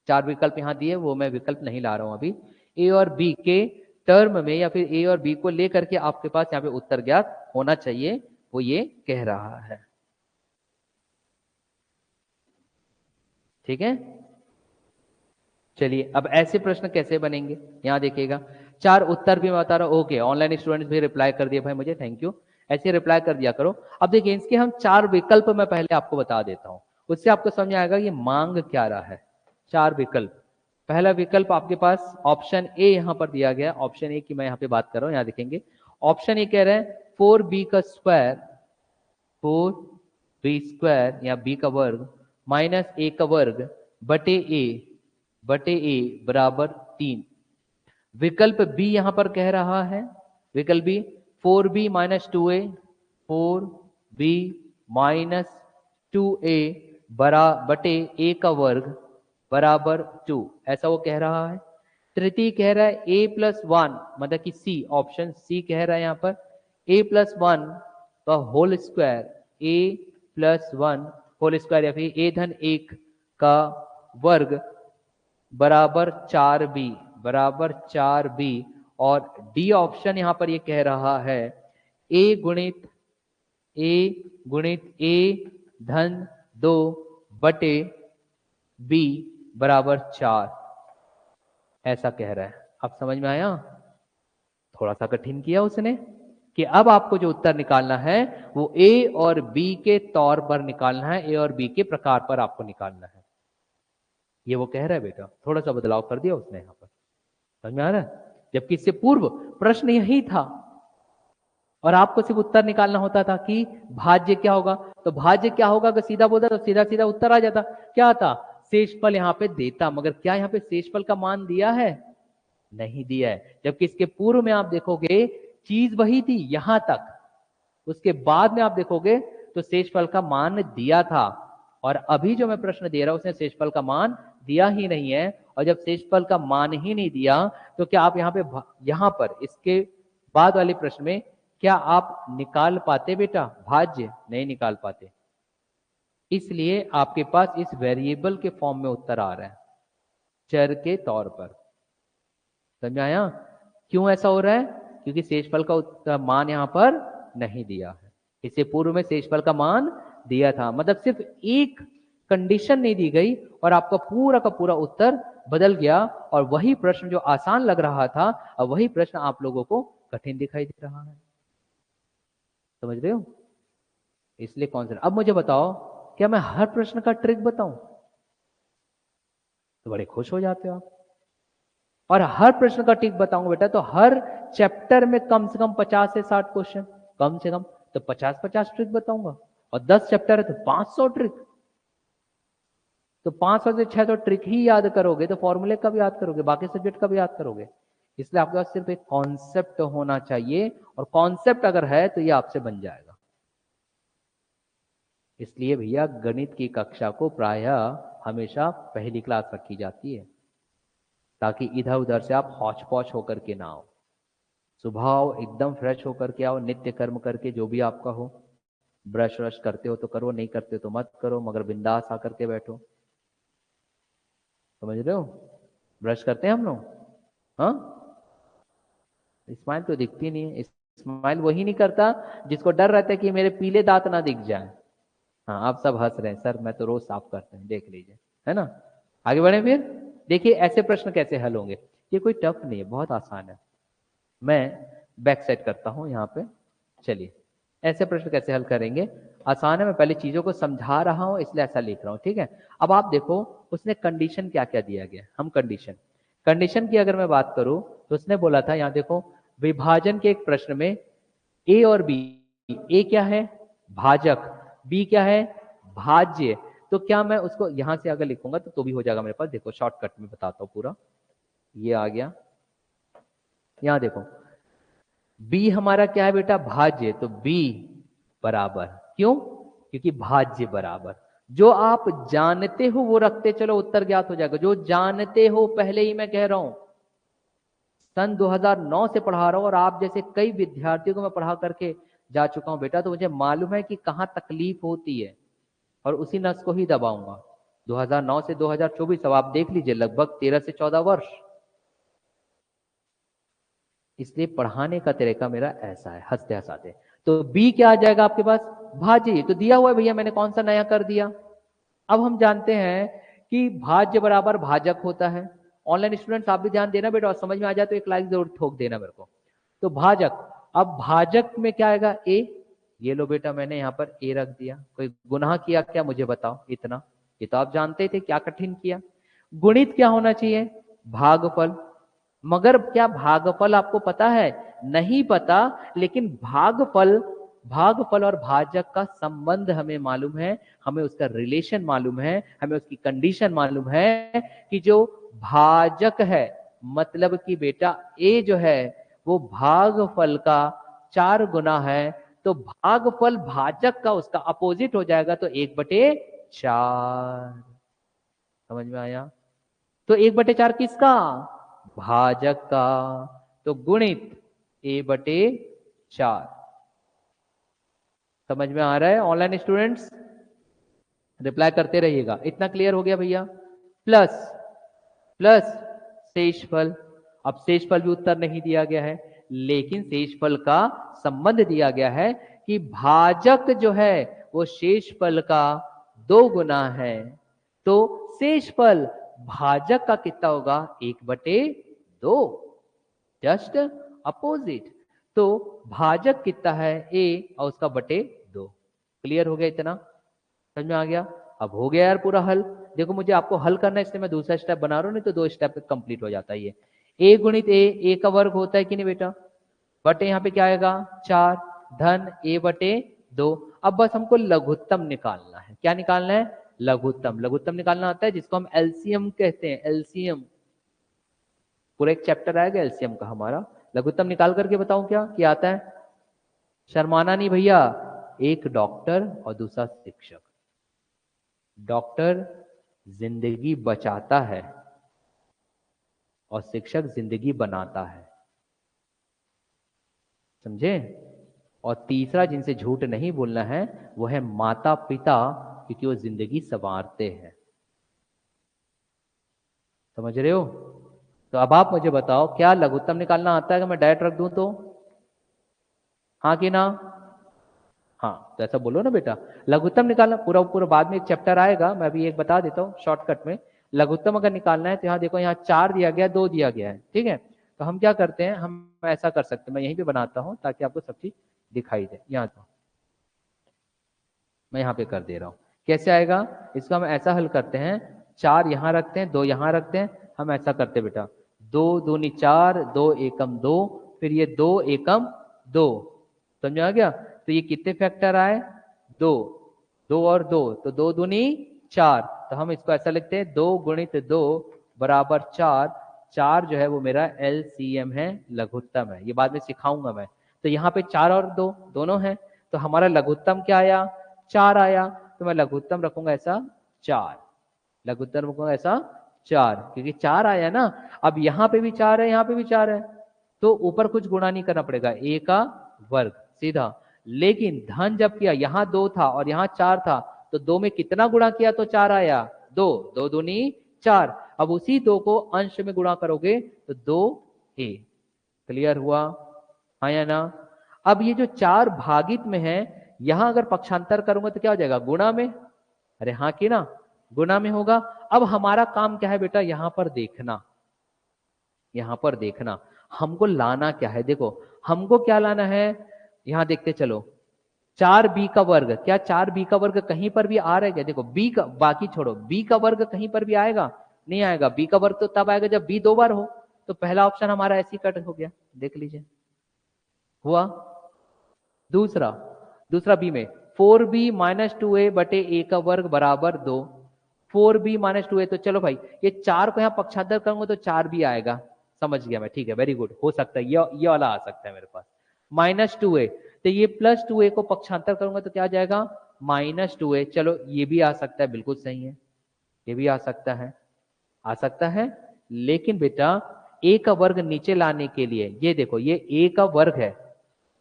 4 विकल्प यहां दिए, वो मैं विकल्प नहीं ला रहा हूं अभी। ए और बी के टर्म में या फिर ए और बी को लेकर के आपके पास यहाँ पे उत्तर ज्ञात होना चाहिए, वो ये कह रहा है। ठीक है, चलिए अब ऐसे प्रश्न कैसे बनेंगे, यहां देखिएगा 4 उत्तर भी मैं बता रहा हूं। ओके, ऑनलाइन स्टूडेंट्स भी रिप्लाई कर दिए भाई मुझे, थैंक यू। ऐसे रिप्लाई कर दिया करो। अब देखिए इसके हम 4 विकल्प मैं पहले आपको बता देता हूं, उससे आपको समझ आएगा ये मांग क्या रहा है। 4 विकल्प। पहला विकल्प आपके पास ऑप्शन ए यहां पर दिया गया, ऑप्शन ए की मैं यहां पे बात कर रहा हूं, यहां देखेंगे। ऑप्शन ए कह रहे हैं 4b का स्क्वायर, 4b स्क्वायर या b का वर्ग माइनस a का वर्ग बटे ए बराबर 3। विकल्प बी यहां पर कह रहा है, विकल्प B 4b minus 2a, 4b minus 2a बटे a का वर्ग बराबर 2, ऐसा वो कह रहा है। तृतीय कह रहा है a+1, मतलब कि सी, ऑप्शन सी कह रहा है यहां पर a+1 का whole square, a+1 whole square या फिर a⁻1 का वर्ग बराबर 4b, बराबर 4b। और डी ऑप्शन यहां पर ये कह रहा है a गुणित a धन 2 बटे b बराबर 4, ऐसा कह रहा है। अब समझ में आया, थोड़ा सा कठिन किया उसने कि अब आपको जो उत्तर निकालना है वो ए और बी के तौर पर निकालना है, ए और बी के प्रकार पर आपको निकालना है। ये वो कह रहा है बेटा, थोड़ा सा बदलाव कर दिया उसने यहां पर, समझ में आ रहा है। जबकि इससे पूर्व प्रश्न यही था और आपको सिर्फ उत्तर निकालना होता था कि भाज्य क्या होगा। तो भाज्य क्या होगा अगर सीधा बोलता तो सीधा सीधा उत्तर आ जाता। क्या था, शेषफल यहां पे देता, मगर क्या यहां पे शेषफल का मान दिया है, नहीं दिया है। जबकि इसके पूर्व में आप देखोगे चीज वही थी यहां तक, उसके बाद में आप देखोगे तो शेषफल का मान दिया था, और अभी जो मैं प्रश्न दे रहा हूं उसने शेषफल का मान दिया ही नहीं है। और जब शेषफल का मान ही नहीं दिया तो क्या आप यहां पर इसके बाद वाले प्रश्न में क्या आप निकाल पाते बेटा भाज्य, नहीं निकाल पाते। इसलिए आपके पास इस वेरिएबल के फॉर्म में उत्तर आ रहा है, चर के तौर पर। समझ आया क्यों ऐसा हो रहा है, क्योंकि शेषफल का मान यहां पर नहीं दिया है। इससे पूर्व में शेषफल का मान दिया था, मतलब सिर्फ एक कंडीशन नहीं दी गई और आपका पूरा का पूरा उत्तर बदल गया। और वही प्रश्न जो आसान लग रहा था अब वही प्रश्न आप लोगों को कठिन दिखाई दे रहा है। समझ रहे हो, इसलिए कौन सा। अब मुझे बताओ, क्या मैं हर प्रश्न का ट्रिक बताऊं, तो बड़े खुश हो जाते हो आप। और हर प्रश्न का ट्रिक बताऊंगा बेटा तो हर चैप्टर में कम से कम 50 से 60 क्वेश्चन, कम से कम तो 50-50 ट्रिक बताऊंगा। और 10 चैप्टर है तो 500 ट्रिक। तो 500 से 600 ट्रिक ही याद करोगे तो फॉर्मूले कब याद करोगे, बाकी सब्जेक्ट कब याद करोगे। इसलिए आपके पास सिर्फ एक कॉन्सेप्ट होना चाहिए, और कॉन्सेप्ट अगर है तो ये आपसे बन जाएगा। इसलिए भैया गणित की कक्षा को प्रायः हमेशा पहली क्लास रखी जाती है, ताकि इधर उधर से आप हौच पौच होकर के ना आओ। सुबह आओ, एकदम फ्रेश होकर के आओ, नित्य कर्म करके जो भी आपका हो, ब्रश व्रश करते हो तो करो, नहीं करते तो मत करो, मगर बिंदास आकर के बैठो। समझ रहे हो, ब्रश करते हैं हम लोग, हाँ। स्माइल तो दिखती नहीं है, स्माइल वही नहीं करता जिसको डर रहता है कि मेरे पीले दांत ना दिख जाए। हाँ, आप सब हंस रहे हैं, सर मैं तो रोज साफ करते हैं, देख लीजिए, है ना। आगे बढ़े फिर, देखिए ऐसे प्रश्न कैसे हल होंगे। ये कोई टफ नहीं है, बहुत आसान है। मैं बैक साइड करता हूं यहाँ पे। चलिए, ऐसे प्रश्न कैसे हल करेंगे, आसान है। मैं पहले चीजों को समझा रहा हूं इसलिए ऐसा लिख रहा हूं, ठीक है। अब आप देखो उसने कंडीशन क्या क्या दिया गया। हम कंडीशन की अगर मैं बात करूं तो उसने बोला था, यहाँ देखो, विभाजन के एक प्रश्न में ए और बी, ए क्या है, भाजक, बी क्या है, भाज्य। तो क्या मैं उसको यहां से अगर लिखूंगा तो भी हो जाएगा मेरे पास। देखो शॉर्टकट में बताता हूं पूरा, ये आ गया। यहां देखो b हमारा क्या है बेटा, भाज्य, तो b बराबर, क्यों, क्योंकि भाज्य बराबर। जो आप जानते हो वो रखते चलो, उत्तर ज्ञात हो जाएगा। जो जानते हो, पहले ही मैं कह रहा हूं, सन 2009 से पढ़ा रहा हूं, और आप जैसे कई विद्यार्थियों को मैं पढ़ा करके जा चुका हूं बेटा, तो मुझे मालूम है कि कहां तकलीफ होती है, और उसी नस को ही दबाऊंगा। 2009 से 2024, अब आप देख लीजिए, लगभग 13 से 14 वर्ष। इसलिए पढ़ाने का तरीका मेरा ऐसा है, हंसते हंसाते। तो बी क्या आ जाएगा आपके पास, भाज्य। तो दिया हुआ है भैया, मैंने कौन सा नया कर दिया। अब हम जानते हैं कि भाज्य बराबर भाजक होता है। ऑनलाइन स्टूडेंट्स आप भी ध्यान देना बेटा, और समझ में आ जाए तो एक लाइक जरूर ठोक देना मेरे को। तो भाजक, अब भाजक में क्या आएगा, ए। ये लो बेटा, मैंने यहाँ पर ए रख दिया। कोई गुनाह किया क्या, मुझे बताओ इतना, ये तो आप जानते थे, क्या कठिन किया। गुणित क्या होना चाहिए, भागफल। मगर क्या भागफल आपको पता है, नहीं पता, लेकिन भागफल और भाजक का संबंध हमें मालूम है, हमें उसका रिलेशन मालूम है, हमें उसकी कंडीशन मालूम है कि जो भाजक है, मतलब कि बेटा ए जो है वो भागफल का 4 गुना है। तो भागफल भाजक का उसका अपोजिट हो जाएगा, तो 1/4। समझ में आया। तो 1/4 किसका, भाजक का। तो गुणित a/4। समझ में आ रहा है ऑनलाइन स्टूडेंट्स, रिप्लाई करते रहिएगा। इतना क्लियर हो गया भैया। प्लस प्लस शेषफल। अब शेषफल भी उत्तर नहीं दिया गया है, लेकिन शेषफल का संबंध दिया गया है कि भाजक जो है वो शेषफल का 2 गुना है। तो शेषफल भाजक का कितना होगा, 1/2, जस्ट अपोजिट। तो भाजक कितना है, ए, और उसका बटे 2। क्लियर हो गया इतना, समझ में आ गया। अब हो गया यार पूरा हल। देखो मुझे आपको हल करना है, इसलिए मैं दूसरा स्टेप बना रहा हूं, नहीं तो 2 स्टेप कंप्लीट हो जाता है ये। ए गुणित ए का वर्ग होता है कि नहीं बेटा, बटे यहाँ पे क्या आएगा 4, धन a/2। अब बस हमको लघुत्तम निकालना है। क्या निकालना है, लघुत्तम निकालना आता है, जिसको हम एलसीएम कहते हैं। एलसीएम पूरा एक चैप्टर आएगा एलसीएम का हमारा। लघुत्तम निकाल करके बताऊं क्या आता है, शर्माना नहीं भैया। एक डॉक्टर और दूसरा शिक्षक। डॉक्टर जिंदगी बचाता है और शिक्षक जिंदगी बनाता है, समझे। और तीसरा जिनसे झूठ नहीं बोलना है वो है माता पिता, क्योंकि वो जिंदगी संवारते हैं। समझ रहे हो। तो अब आप मुझे बताओ, क्या लघुत्तम निकालना आता है अगर मैं डायरेक्ट रख दूं तो, हाँ कि ना। हाँ तो ऐसा बोलो ना बेटा। लघुत्तम निकालना पूरा पूरा बाद में एक चैप्टर आएगा, मैं अभी एक बता देता हूँ शॉर्टकट में। लघुत्तम अगर निकालना है तो यहाँ देखो, यहाँ 4 दिया गया, 2 दिया गया है, ठीक है। तो हम क्या करते हैं, हम ऐसा कर सकते हैं, मैं यहीं पे बनाता हूँ ताकि आपको सब चीज दिखाई दे। यहाँ तो मैं यहाँ पे कर दे रहा हूँ, कैसे आएगा इसको हम ऐसा हल करते हैं। 4 यहाँ रखते हैं, 2 यहाँ रखते हैं। हम ऐसा करते हैं बेटा, 2 दूनी 4, 2 एकम 2, फिर ये 2 एकम 2। समझ आ गया। तो ये कितने फैक्टर आए, 2, 2 और 2, तो 2 दूनी 4। तो हम इसको ऐसा लिखते हैं 2 गुणित 2 बराबर 4। 4 जो है वो मेरा एलसीएम है, लघुत्तम है, ये बाद में सिखाऊंगा मैं। तो यहाँ पे 4 और 2 दोनों है, तो हमारा लघुत्तम क्या आया, 4 आया। तो मैं लघुत्तम रखूंगा ऐसा 4, लघुत्तम रखूंगा ऐसा 4, क्योंकि 4 आया ना। अब यहाँ पे भी 4 है, यहाँ पे भी 4 है, तो ऊपर कुछ गुणा नहीं करना पड़ेगा, a का वर्ग सीधा। लेकिन धन जब किया, यहाँ 2 था और यहाँ 4 था, तो 2 में कितना गुणा किया तो 4 आया, 2, 2 दूनी 4। अब उसी 2 को अंश में गुणा करोगे तो 2a। क्लियर हुआ, हाँ या ना। अब ये जो 4 भागित में है, यहां अगर पक्षांतर करूंगा तो क्या हो जाएगा, गुणा में। अरे हाँ कि ना, गुणा में होगा। अब हमारा काम क्या है बेटा, यहां पर देखना, यहां पर देखना हमको लाना क्या है। देखो हमको क्या लाना है, यहां देखते चलो। 4b का वर्ग, क्या 4b का वर्ग कहीं पर भी आ रहा है क्या? देखो b का, बाकी छोड़ो, b का वर्ग कहीं पर भी आएगा, नहीं आएगा। b का वर्ग तो तब आएगा जब b 2 बार हो। तो पहला ऑप्शन हमारा ऐसे कट हो गया, देख लीजिए, हुआ। दूसरा, दूसरा बी में 4b माइनस 2a बटे a का वर्ग बराबर 2। 4b माइनस 2a, तो चलो भाई ये 4 को यहाँ पक्षांतर करूंगा तो 4 भी आएगा, समझ गया मैं, ठीक है, वेरी गुड। हो सकता है ये वाला आ सकता है मेरे पास, माइनस 2a, तो ये प्लस 2a को पक्षांतर करूंगा तो क्या आ जाएगा, माइनस 2a। चलो ये भी आ सकता है, बिल्कुल सही है, ये भी आ सकता है, आ सकता है। लेकिन बेटा a का वर्ग नीचे लाने के लिए, ये देखो ये a का वर्ग है,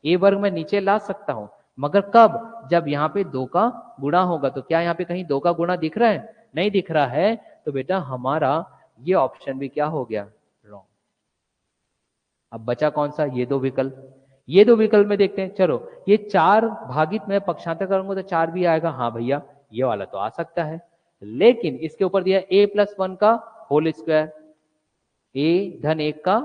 ए वर्ग में नीचे ला सकता हूं, मगर कब, जब यहाँ पे 2 का गुणा होगा। तो क्या यहाँ पे कहीं 2 का गुणा दिख रहा है, नहीं दिख रहा है, तो बेटा हमारा ये ऑप्शन भी क्या हो गया, रॉन्ग। अब बचा कौन सा, ये 2 विकल्प। ये 2 विकल्प में देखते हैं, चलो ये 4 भागित में पक्षांतर करूंगा तो 4 भी आएगा, हाँ भैया ये वाला तो आ सकता है। लेकिन इसके ऊपर दिया a+1 का होल स्क्वायर, a धन 1 का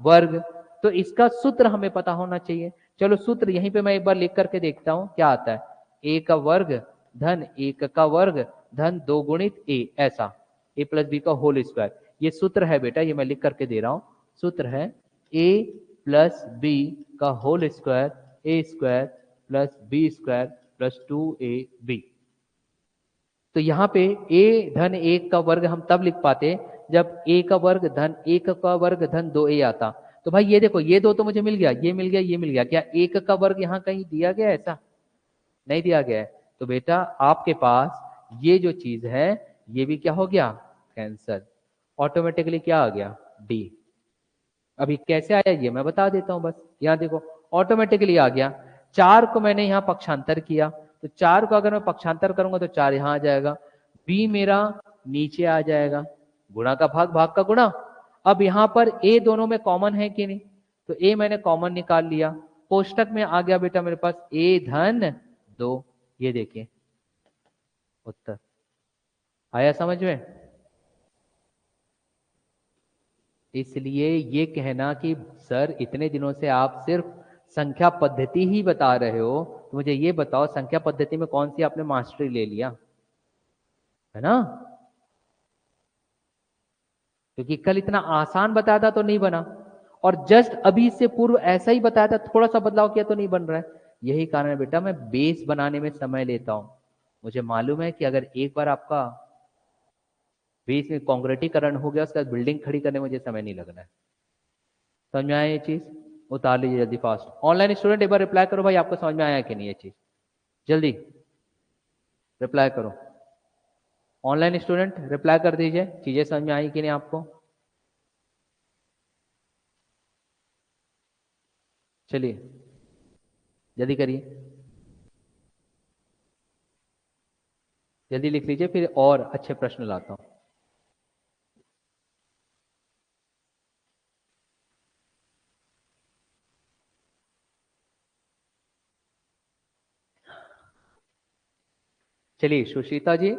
वर्ग, तो इसका सूत्र हमें पता होना चाहिए। चलो सूत्र यहीं पे मैं एक बार लिख करके देखता हूं क्या आता है, a का वर्ग धन 1 का वर्ग धन 2 गुणित a, ऐसा a प्लस बी का होल स्क्वायर। ये सूत्र है बेटा, ये मैं लिख करके दे रहा हूं, सूत्र है a प्लस बी का whole square, a square plus B square plus 2ab। तो यहाँ पे a धन 1 का वर्ग हम तब लिख पाते जब a का वर्ग धन 1 का वर्ग धन 2a आता। तो भाई ये देखो, ये 2 तो मुझे मिल गया, ये मिल गया, ये मिल गया, क्या 1 का वर्ग यहाँ कहीं दिया गया, ऐसा नहीं दिया गया है। तो बेटा आपके पास ये जो चीज है ये भी क्या हो गया, कैंसल। ऑटोमेटिकली क्या आ गया, डी। अभी कैसे आया ये मैं बता देता हूं, बस यहाँ देखो ऑटोमेटिकली आ गया। 4 को मैंने यहाँ पक्षांतर किया, तो 4 को अगर मैं पक्षांतर करूंगा तो 4 यहाँ आ जाएगा, बी मेरा नीचे आ जाएगा, गुणा का भाग, भाग का गुणा। अब यहाँ पर a दोनों में कॉमन है कि नहीं, तो a मैंने कॉमन निकाल लिया, कोष्टक में आ गया बेटा मेरे पास a धन 2। ये देखिए उत्तर आया समझ में। इसलिए ये कहना कि सर इतने दिनों से आप सिर्फ संख्या पद्धति ही बता रहे हो, तो मुझे ये बताओ संख्या पद्धति में कौन सी आपने मास्टरी ले लिया है ना, क्योंकि कल इतना आसान बताया था तो नहीं बना, और जस्ट अभी से पूर्व ऐसा ही बताया था, थोड़ा सा बदलाव किया तो नहीं बन रहा है। यही कारण है बेटा मैं बेस बनाने में समय लेता हूं। मुझे मालूम है कि अगर एक बार आपका बेस में कॉन्क्रीटीकरण हो गया, उसके बाद बिल्डिंग खड़ी करने में मुझे समय नहीं लगना है। समझ में आया ये चीज, उतार लीजिए जल्दी फास्ट। ऑनलाइन स्टूडेंट एक बार रिप्लाई करो भाई, आपको समझ में आया कि नहीं ये चीज, जल्दी रिप्लाई करो। ऑनलाइन स्टूडेंट रिप्लाई कर दीजिए, चीजें समझ में आई कि नहीं आपको। चलिए जल्दी करिए, जल्दी लिख लीजिए, फिर और अच्छे प्रश्न लाता हूं। चलिए सुशीता जी,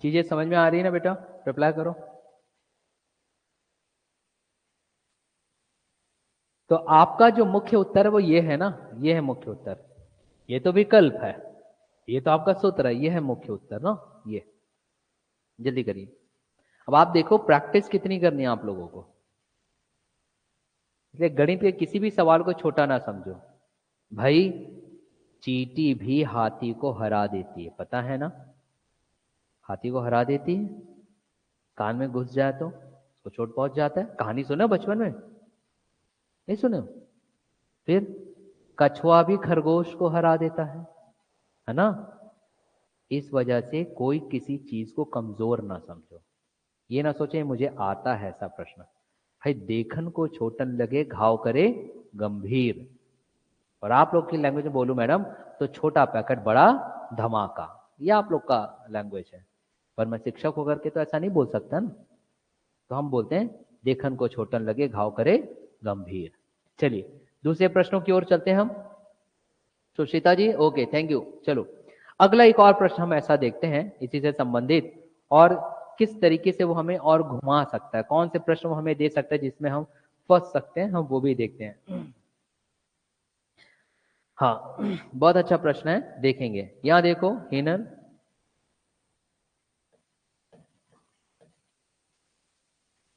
चीजें समझ में आ रही है ना बेटा, रिप्लाई करो। तो आपका जो मुख्य उत्तर है वो ये है ना, ये है मुख्य उत्तर, ये तो विकल्प है, ये तो आपका सूत्र है, ये है मुख्य उत्तर ना, ये। जल्दी करिए। अब आप देखो प्रैक्टिस कितनी करनी है आप लोगों को, इसलिए गणित के किसी भी सवाल को छोटा ना समझो भाई। चींटी भी हाथी को हरा देती है, पता है ना, हाथी को हरा देती है, कान में घुस जाए तो उसको चोट पहुंच जाता है। कहानी सुना बचपन में, नहीं सुने? फिर कछुआ भी खरगोश को हरा देता है ना? इस वजह से कोई किसी चीज को कमजोर ना समझो, ये ना सोचे मुझे आता है ऐसा प्रश्न। भाई देखन को छोटन लगे घाव करे गंभीर, और आप लोग की लैंग्वेज में बोलूं मैडम तो छोटा पैकेट बड़ा धमाका, ये आप लोग का लैंग्वेज है। पर मैं शिक्षक होकर के तो ऐसा नहीं बोल सकता ना, तो हम बोलते हैं देखन को छोटन लगे घाव करे गंभीर। चलिए दूसरे प्रश्नों की ओर चलते हैं हम। सुशीता जी ओके थैंक यू। चलो अगला एक और प्रश्न हम ऐसा देखते हैं इसी से संबंधित, और किस तरीके से वो हमें और घुमा सकता है, कौन से प्रश्न वो हमें दे सकता है जिसमें हम फंस सकते हैं, हम वो भी देखते हैं। हाँ बहुत अच्छा प्रश्न है, देखेंगे। यहां देखो हिनल,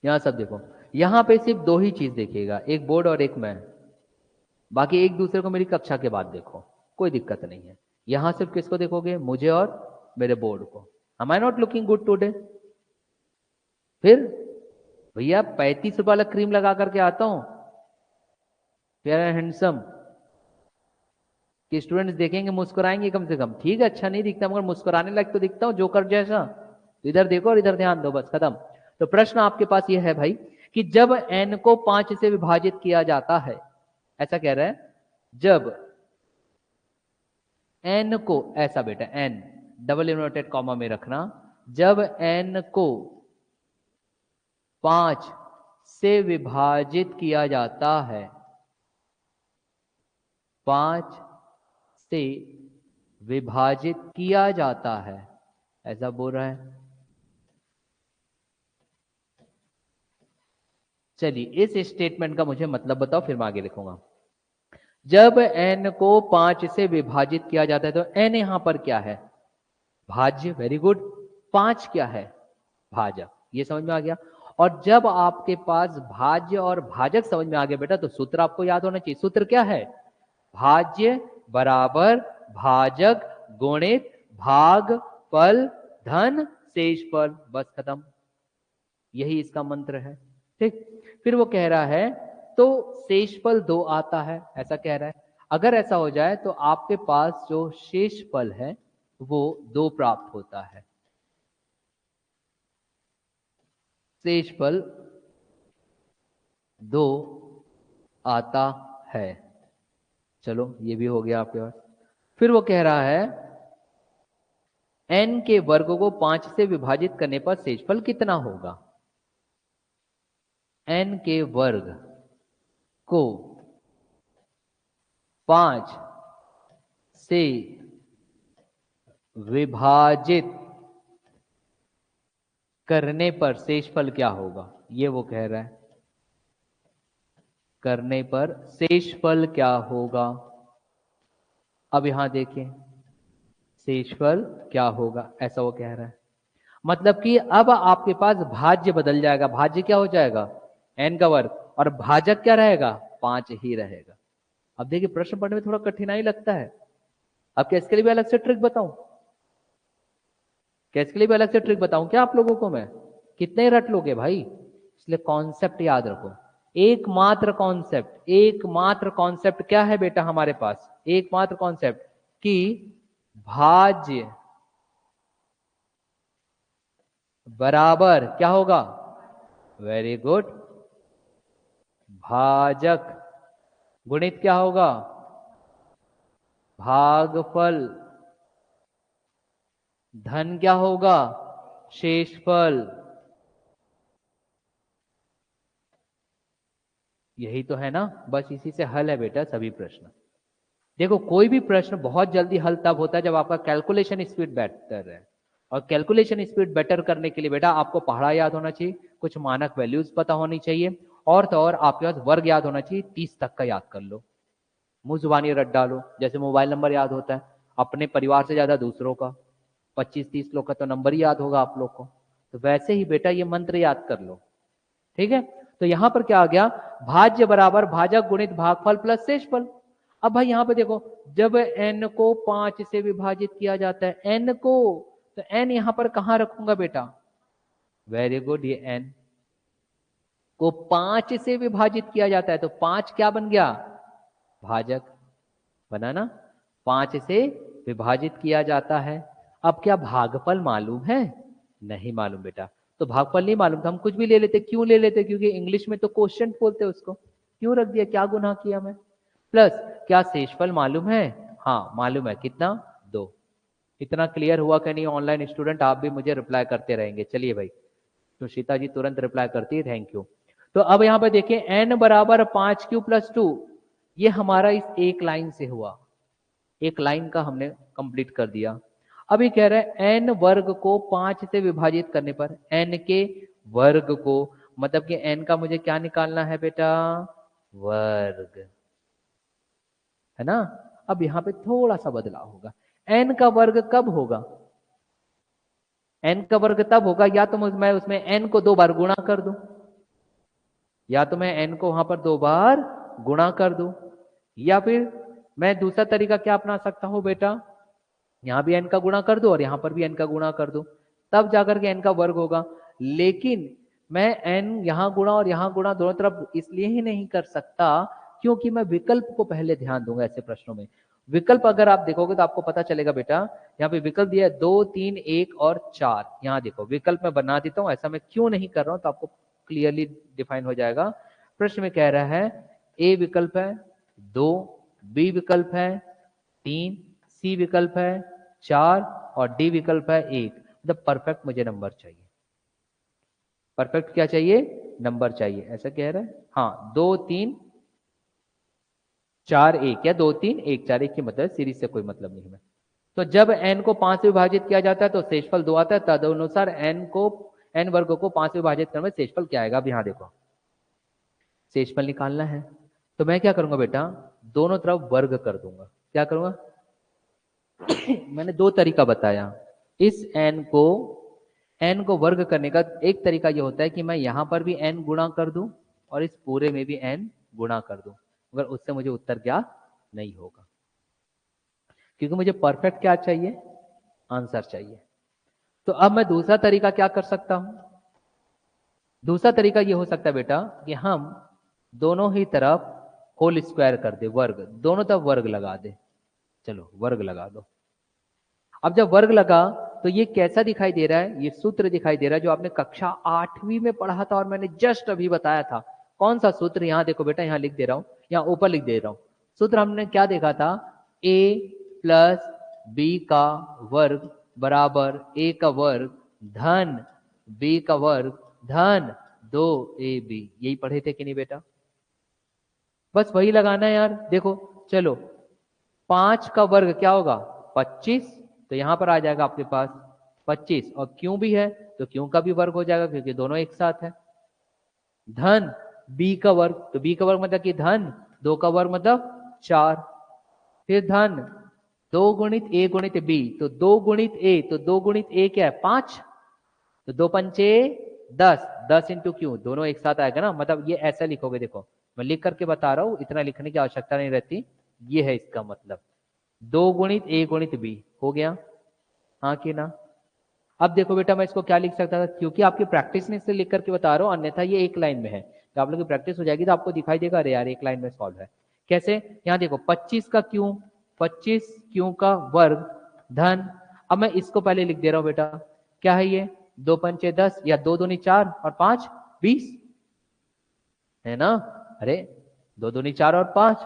यहां सब देखो, यहां पे सिर्फ दो ही चीज देखिएगा, एक बोर्ड और एक मैं, बाकी एक दूसरे को मेरी कक्षा के बाद देखो, कोई दिक्कत नहीं है। यहां सिर्फ किसको देखोगे, मुझे और मेरे बोर्ड को। Am I not looking good today? फिर भैया 35 रुपए वाला क्रीम लगा करके आता हूं, प्यारा हैंडसम, कि स्टूडेंट्स देखेंगे मुस्कुराएंगे कम से कम। ठीक है अच्छा नहीं दिखता मगर मुस्कुराने लायक तो दिखता हूं, जोकर जैसा। तो इधर देखो और इधर ध्यान दो, बस खत्म। तो प्रश्न आपके पास यह है भाई कि जब n को 5 से विभाजित किया जाता है, ऐसा कह रहा है, जब n को, ऐसा बेटा n डबल इन्वर्टेड कॉमा में रखना, जब n को 5 से विभाजित किया जाता है, 5 से विभाजित किया जाता है, ऐसा बोल रहा है। चलिए इस स्टेटमेंट का मुझे मतलब बताओ, फिर मैं आगे लिखूंगा। जब n को 5 से विभाजित किया जाता है तो n यहां पर क्या है, भाज्य, वेरी गुड। 5 क्या है, भाजक, ये समझ में आ गया। और जब आपके पास भाज्य और भाजक समझ में आ गया बेटा, तो सूत्र आपको याद होना चाहिए। सूत्र क्या है, भाज्य बराबर भाजक गुणित भाग फल धन शेषफल, बस खत्म, यही इसका मंत्र है। ठीक, फिर वो कह रहा है तो शेषफल 2 आता है, ऐसा कह रहा है। अगर ऐसा हो जाए तो आपके पास जो शेषफल है वो 2 प्राप्त होता है, शेषफल 2 आता है। चलो ये भी हो गया आपके पास। फिर वो कह रहा है n के वर्ग को 5 से विभाजित करने पर शेषफल कितना होगा। n के वर्ग को 5 से विभाजित करने पर शेषफल क्या होगा, ये वो कह रहा है, करने पर शेषफल क्या होगा। अब यहां देखें शेषफल क्या होगा, ऐसा वो कह रहा है। मतलब कि अब आपके पास भाज्य बदल जाएगा, भाज्य क्या हो जाएगा, n का वर्ग, और भाजक क्या रहेगा, 5 ही रहेगा। अब देखिए प्रश्न पढ़ने में थोड़ा कठिनाई लगता है, अब क्या इसके लिए भी अलग से ट्रिक बताऊं, क्या इसके लिए भी अलग से ट्रिक बताऊं क्या आप लोगों को मैं, कितने रट लोगे भाई। इसलिए कॉन्सेप्ट याद रखो, एकमात्र कॉन्सेप्ट, एकमात्र कॉन्सेप्ट क्या है बेटा हमारे पास, एकमात्र कॉन्सेप्ट कि भाज्य बराबर क्या होगा, वेरी गुड, भाजक गुणित क्या होगा, भागफल, धन क्या होगा, शेषफल। यही तो है ना, बस इसी से हल है बेटा सभी प्रश्न। देखो कोई भी प्रश्न बहुत जल्दी हल तब होता है जब आपका कैलकुलेशन स्पीड बेटर है, और कैलकुलेशन स्पीड बेटर करने के लिए बेटा आपको पहाड़ा याद होना चाहिए, कुछ मानक वैल्यूज पता होनी चाहिए, और तो और आपके पास वर्ग याद होना चाहिए, 30 तक का याद कर लो, मुंह जुबानी रट डालो, जैसे मोबाइल नंबर याद होता है अपने परिवार से ज्यादा दूसरों का, 25-30 लोग का तो नंबर ही याद होगा आप लोग को, तो वैसे ही बेटा ये मंत्र याद कर लो। ठीक है, तो यहां पर क्या आ गया, भाज्य बराबर भाजक गुणित भागफल प्लस शेषफल। अब भाई यहां पे देखो, जब n को 5 से विभाजित किया जाता है, n को तो n यहां पर कहां रखूंगा बेटा? वेरी गुड, ये n को 5 से विभाजित किया जाता है, तो 5 क्या बन गया? भाजक बना ना। 5 से विभाजित किया जाता है। अब क्या भागफल मालूम है? नहीं मालूम बेटा। तो भागफल नहीं मालूम तो हम कुछ भी ले लेते। क्यों ले लेते? क्योंकि इंग्लिश में तो क्वोशिएंट बोलते हैं उसको। क्यों रख दिया? क्या गुनाह किया मैं? प्लस क्या शेषफल मालूम है? हाँ मालूम है। कितना? 2। इतना क्लियर हुआ कि नहीं ऑनलाइन स्टूडेंट? आप भी मुझे रिप्लाई करते रहेंगे। चलिए भाई, तो सीता जी तुरंत रिप्लाई करती है, थैंक यू। तो अब यहां पर देखिए n बराबर 5q+2, ये हमारा इस एक लाइन से हुआ। एक लाइन का हमने कंप्लीट कर दिया। अभी कह रहे हैं n वर्ग को 5 से विभाजित करने पर n के वर्ग को, मतलब कि n का मुझे क्या निकालना है बेटा? वर्ग, है ना। अब यहां पे थोड़ा सा बदलाव होगा। n का वर्ग कब होगा? n का वर्ग तब होगा या तो मैं उसमें n को 2 बार गुणा कर दूं, या तो मैं n को वहां पर 2 बार गुणा कर दूं, या फिर मैं दूसरा तरीका क्या अपना सकता हूं बेटा? यहां भी n का गुणा कर दो और यहां पर भी n का गुणा कर दो, तब जाकर के n का वर्ग होगा। लेकिन मैं n यहां गुणा और यहां गुणा दोनों तरफ इसलिए ही नहीं कर सकता क्योंकि मैं विकल्प को पहले ध्यान दूंगा ऐसे प्रश्नों में। विकल्प अगर आप देखोगे तो आपको पता चलेगा बेटा, यहाँ पे विकल्प दिया है 2, 3, 1 और 4। यहाँ देखो विकल्प मैं बना देता हूँ, ऐसा मैं क्यों नहीं कर रहा हूं तो आपको क्लियरली डिफाइन हो जाएगा। प्रश्न में कह रहा है ए विकल्प है 2, बी विकल्प है 3, सी विकल्प है 4 और डी विकल्प है 1। मतलब परफेक्ट मुझे नंबर चाहिए। परफेक्ट क्या चाहिए? नंबर चाहिए, ऐसा कह रहा है। हाँ 2, 3, 4, 1 या 2, 3, 1, 4, 1 की मतलब सीरीज से कोई मतलब नहीं है। तो जब n को 5 से विभाजित किया जाता है तो शेषफल 2 आता है। तदनुसार n वर्ग को 5 से विभाजित करने में शेषफल क्या आएगा? अब यहाँ देखो शेषफल निकालना है तो मैं क्या करूंगा बेटा? दोनों तरफ वर्ग कर दूंगा। क्या करूंगा? मैंने 2 तरीका बताया। इस n को वर्ग करने का एक तरीका यह होता है कि मैं यहां पर भी n गुणा कर दूं और इस पूरे में भी n गुणा कर दूं, मगर उससे मुझे उत्तर ज्ञात नहीं होगा क्योंकि मुझे परफेक्ट क्या चाहिए? आंसर चाहिए। तो अब मैं दूसरा तरीका क्या कर सकता हूं? दूसरा तरीका यह हो सकता है बेटा कि हम दोनों ही तरफ होल स्क्वायर कर दे, वर्ग, दोनों तरफ वर्ग लगा दे। चलो वर्ग लगा दो। अब जब वर्ग लगा तो ये कैसा दिखाई दे रहा है? ये सूत्र दिखाई दे रहा है जो आपने कक्षा 8वीं में पढ़ा था और मैंने जस्ट अभी बताया था। कौन सा सूत्र? यहां देखो बेटा, यहां लिख दे रहा हूं, यहां ऊपर लिख दे रहा हूं। सूत्र हमने क्या देखा था? a प्लस बी का वर्ग बराबर a का वर्ग धन b का वर्ग धन 2ab। यही पढ़े थे कि नहीं बेटा? बस वही लगाना है यार। देखो चलो 5 का वर्ग क्या होगा? 25, तो यहां पर आ जाएगा आपके पास 25 और क्यों भी है तो क्यों का भी वर्ग हो जाएगा क्योंकि दोनों एक साथ है। धन b का वर्ग, तो b का वर्ग मतलब कि धन 2 का वर्ग मतलब 4, फिर धन 2 गुणित a गुणित b, तो 2 गुणित a, तो 2 गुणित a क्या है? 5, तो 2 पंचे 10, 10 इंटू क्यों, दोनों एक साथ आएगा ना। मतलब ये ऐसा लिखोगे, देखो मैं लिख करके बता रहा हूं, इतना लिखने की आवश्यकता नहीं रहती। ये है इसका मतलब 2 गुणित a गुणित b हो गया, हाँ कि ना। अब देखो बेटा मैं इसको क्या लिख सकता था, क्योंकि आपकी प्रैक्टिस ने इससे लिख करके बता रहा हूँ, अन्यथा ये एक लाइन में है। तो आप लोग की प्रैक्टिस हो जाएगी तो आपको दिखाई देगा अरे यार एक लाइन में सॉल्व है। कैसे? यहाँ देखो 25 का क्यों, 25 क्यों का वर्ग धन, अब मैं इसको पहले लिख दे रहा हूँ बेटा, क्या है ये? 2 पंचे 10 या 2 दूनी 4 और 5 20 है ना। अरे 2 दूनी 4 और 5,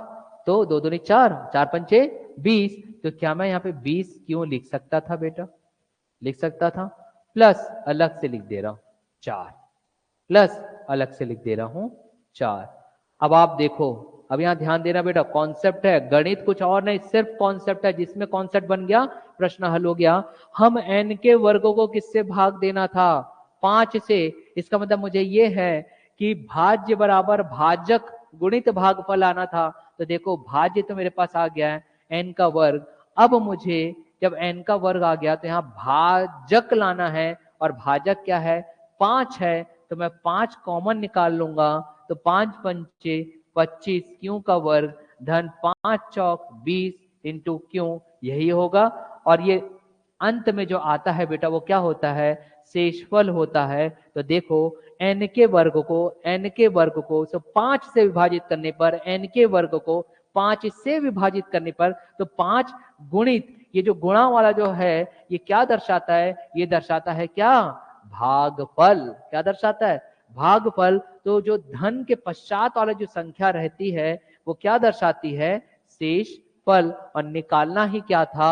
तो 2 दूनी 4, 4 पंचे 20, तो क्या मैं यहाँ पे 20 क्यों लिख सकता था बेटा? लिख सकता था। प्लस अलग से लिख दे रहा हूं 4, प्लस अलग से लिख दे रहा हूं 4। अब आप देखो, अब यहां ध्यान देना बेटा, कॉन्सेप्ट है, गणित कुछ और नहीं, सिर्फ कॉन्सेप्ट है। जिसमें कॉन्सेप्ट बन गया प्रश्न हल हो गया। हम n के वर्गों को किससे भाग देना था? 5 से। इसका मतलब मुझे ये है कि भाज्य बराबर भाजक गुणित भागफल आना था। तो देखो भाज्य तो मेरे पास आ गया है n का वर्ग। अब मुझे जब n का वर्ग आ गया तो यहाँ भाजक लाना है, और भाजक क्या है? 5 है, तो मैं 5 कॉमन निकाल लूंगा, तो 5 पंचे 25 क्यों का वर्ग धन 5 चौक 20 इंटू क्यों, यही होगा। और ये अंत में जो आता है बेटा वो क्या होता है, शेषफल होता है। तो देखो n के वर्ग को सो 5 से विभाजित करने पर, n के वर्ग को 5 से विभाजित करने पर, तो 5 गुणित ये जो गुणा वाला जो है ये क्या दर्शाता है, ये दर्शाता है क्या, भागफल। क्या दर्शाता है, भागफल। तो जो धन के पश्चात वाला जो संख्या रहती है वो क्या दर्शाती है, शेषफल। और निकालना ही क्या था,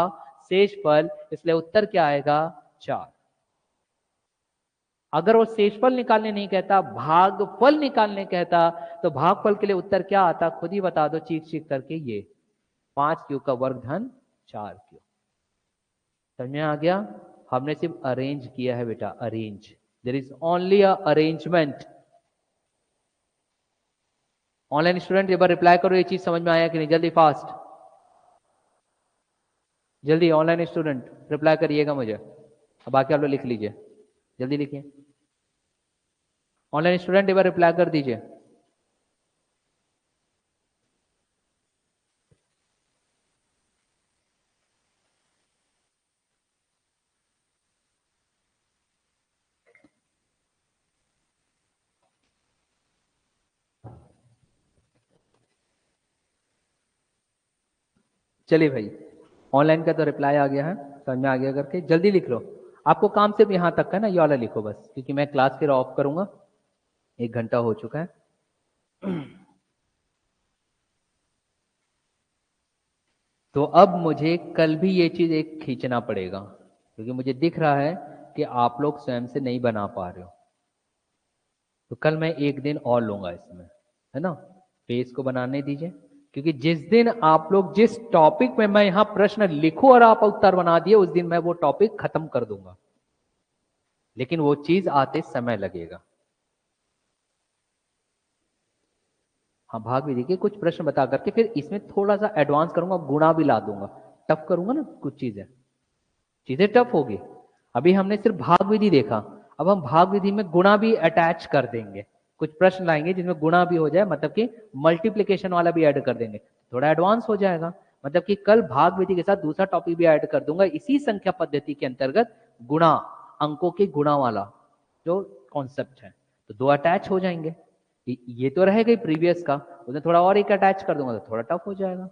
शेषफल, इसलिए उत्तर क्या आएगा, 4। अगर वो शेषफल निकालने नहीं कहता, भागफल निकालने कहता, तो भागफल के लिए उत्तर क्या आता, खुद ही बता दो चीख चीख करके, ये 5 का वर्ग धन 4। समझ में आ गया, हमने सिर्फ अरेंज किया है बेटा, arrange, there is only a arrangement. Online student एक बार रिप्लाई करो, ये चीज समझ में आया कि नहीं, जल्दी फास्ट, जल्दी ऑनलाइन स्टूडेंट रिप्लाई करिएगा मुझे, अब बाकी आप लोग लिख लीजिए, जल्दी लिखिए। ऑनलाइन स्टूडेंट एक बार रिप्लाई कर दीजिए। चलिए भाई, ऑनलाइन का तो रिप्लाई आ गया है, समझ में आ गया करके जल्दी लिख लो। आपको काम सिर्फ यहां तक है ना, ये वाला लिखो बस, क्योंकि मैं क्लास फिर ऑफ करूंगा, 1 घंटा हो चुका है। तो अब मुझे कल भी ये चीज एक खींचना पड़ेगा, क्योंकि मुझे दिख रहा है कि आप लोग स्वयं से नहीं बना पा रहे हो। तो कल मैं 1 दिन और लूंगा इसमें, है ना, पेज को बनाने दीजिए, क्योंकि जिस दिन आप लोग, जिस टॉपिक में मैं यहां प्रश्न लिखूं और आप उत्तर बना दिए, उस दिन मैं वो टॉपिक खत्म कर दूंगा, लेकिन वो चीज आते समय लगेगा। हाँ, भाग भी देखिए, कुछ प्रश्न बता करके फिर इसमें थोड़ा सा एडवांस करूंगा, गुणा भी ला दूंगा, टफ करूंगा ना, कुछ चीजें चीजें टफ होगी। अभी हमने सिर्फ भाग विधि देखा, अब हम भाग विधि में गुणा भी अटैच कर देंगे, कुछ प्रश्न लाएंगे जिसमें गुणा भी हो जाए, मतलब कि मल्टीप्लीकेशन वाला भी ऐड कर देंगे, थोड़ा एडवांस हो जाएगा। मतलब कि कल भाग विधि के साथ दूसरा टॉपिक भी ऐड कर दूंगा इसी संख्या पद्धति के अंतर्गत, गुणा, अंकों के गुणा वाला जो कॉन्सेप्ट है, तो 2 अटैच हो जाएंगे। ये तो रहेगा ही प्रीवियस का, उसमें थोड़ा और एक अटैच कर दूंगा तो थोड़ा टफ हो जाएगा,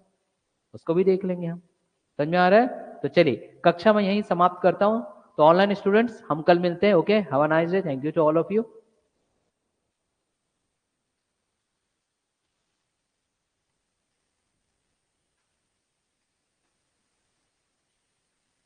उसको भी देख लेंगे हम। समझ में आ रहा है, तो चलिए कक्षा में यहीं समाप्त करता हूं। तो ऑनलाइन स्टूडेंट्स हम कल मिलते हैं, okay, have a nice day, thank you to all of you.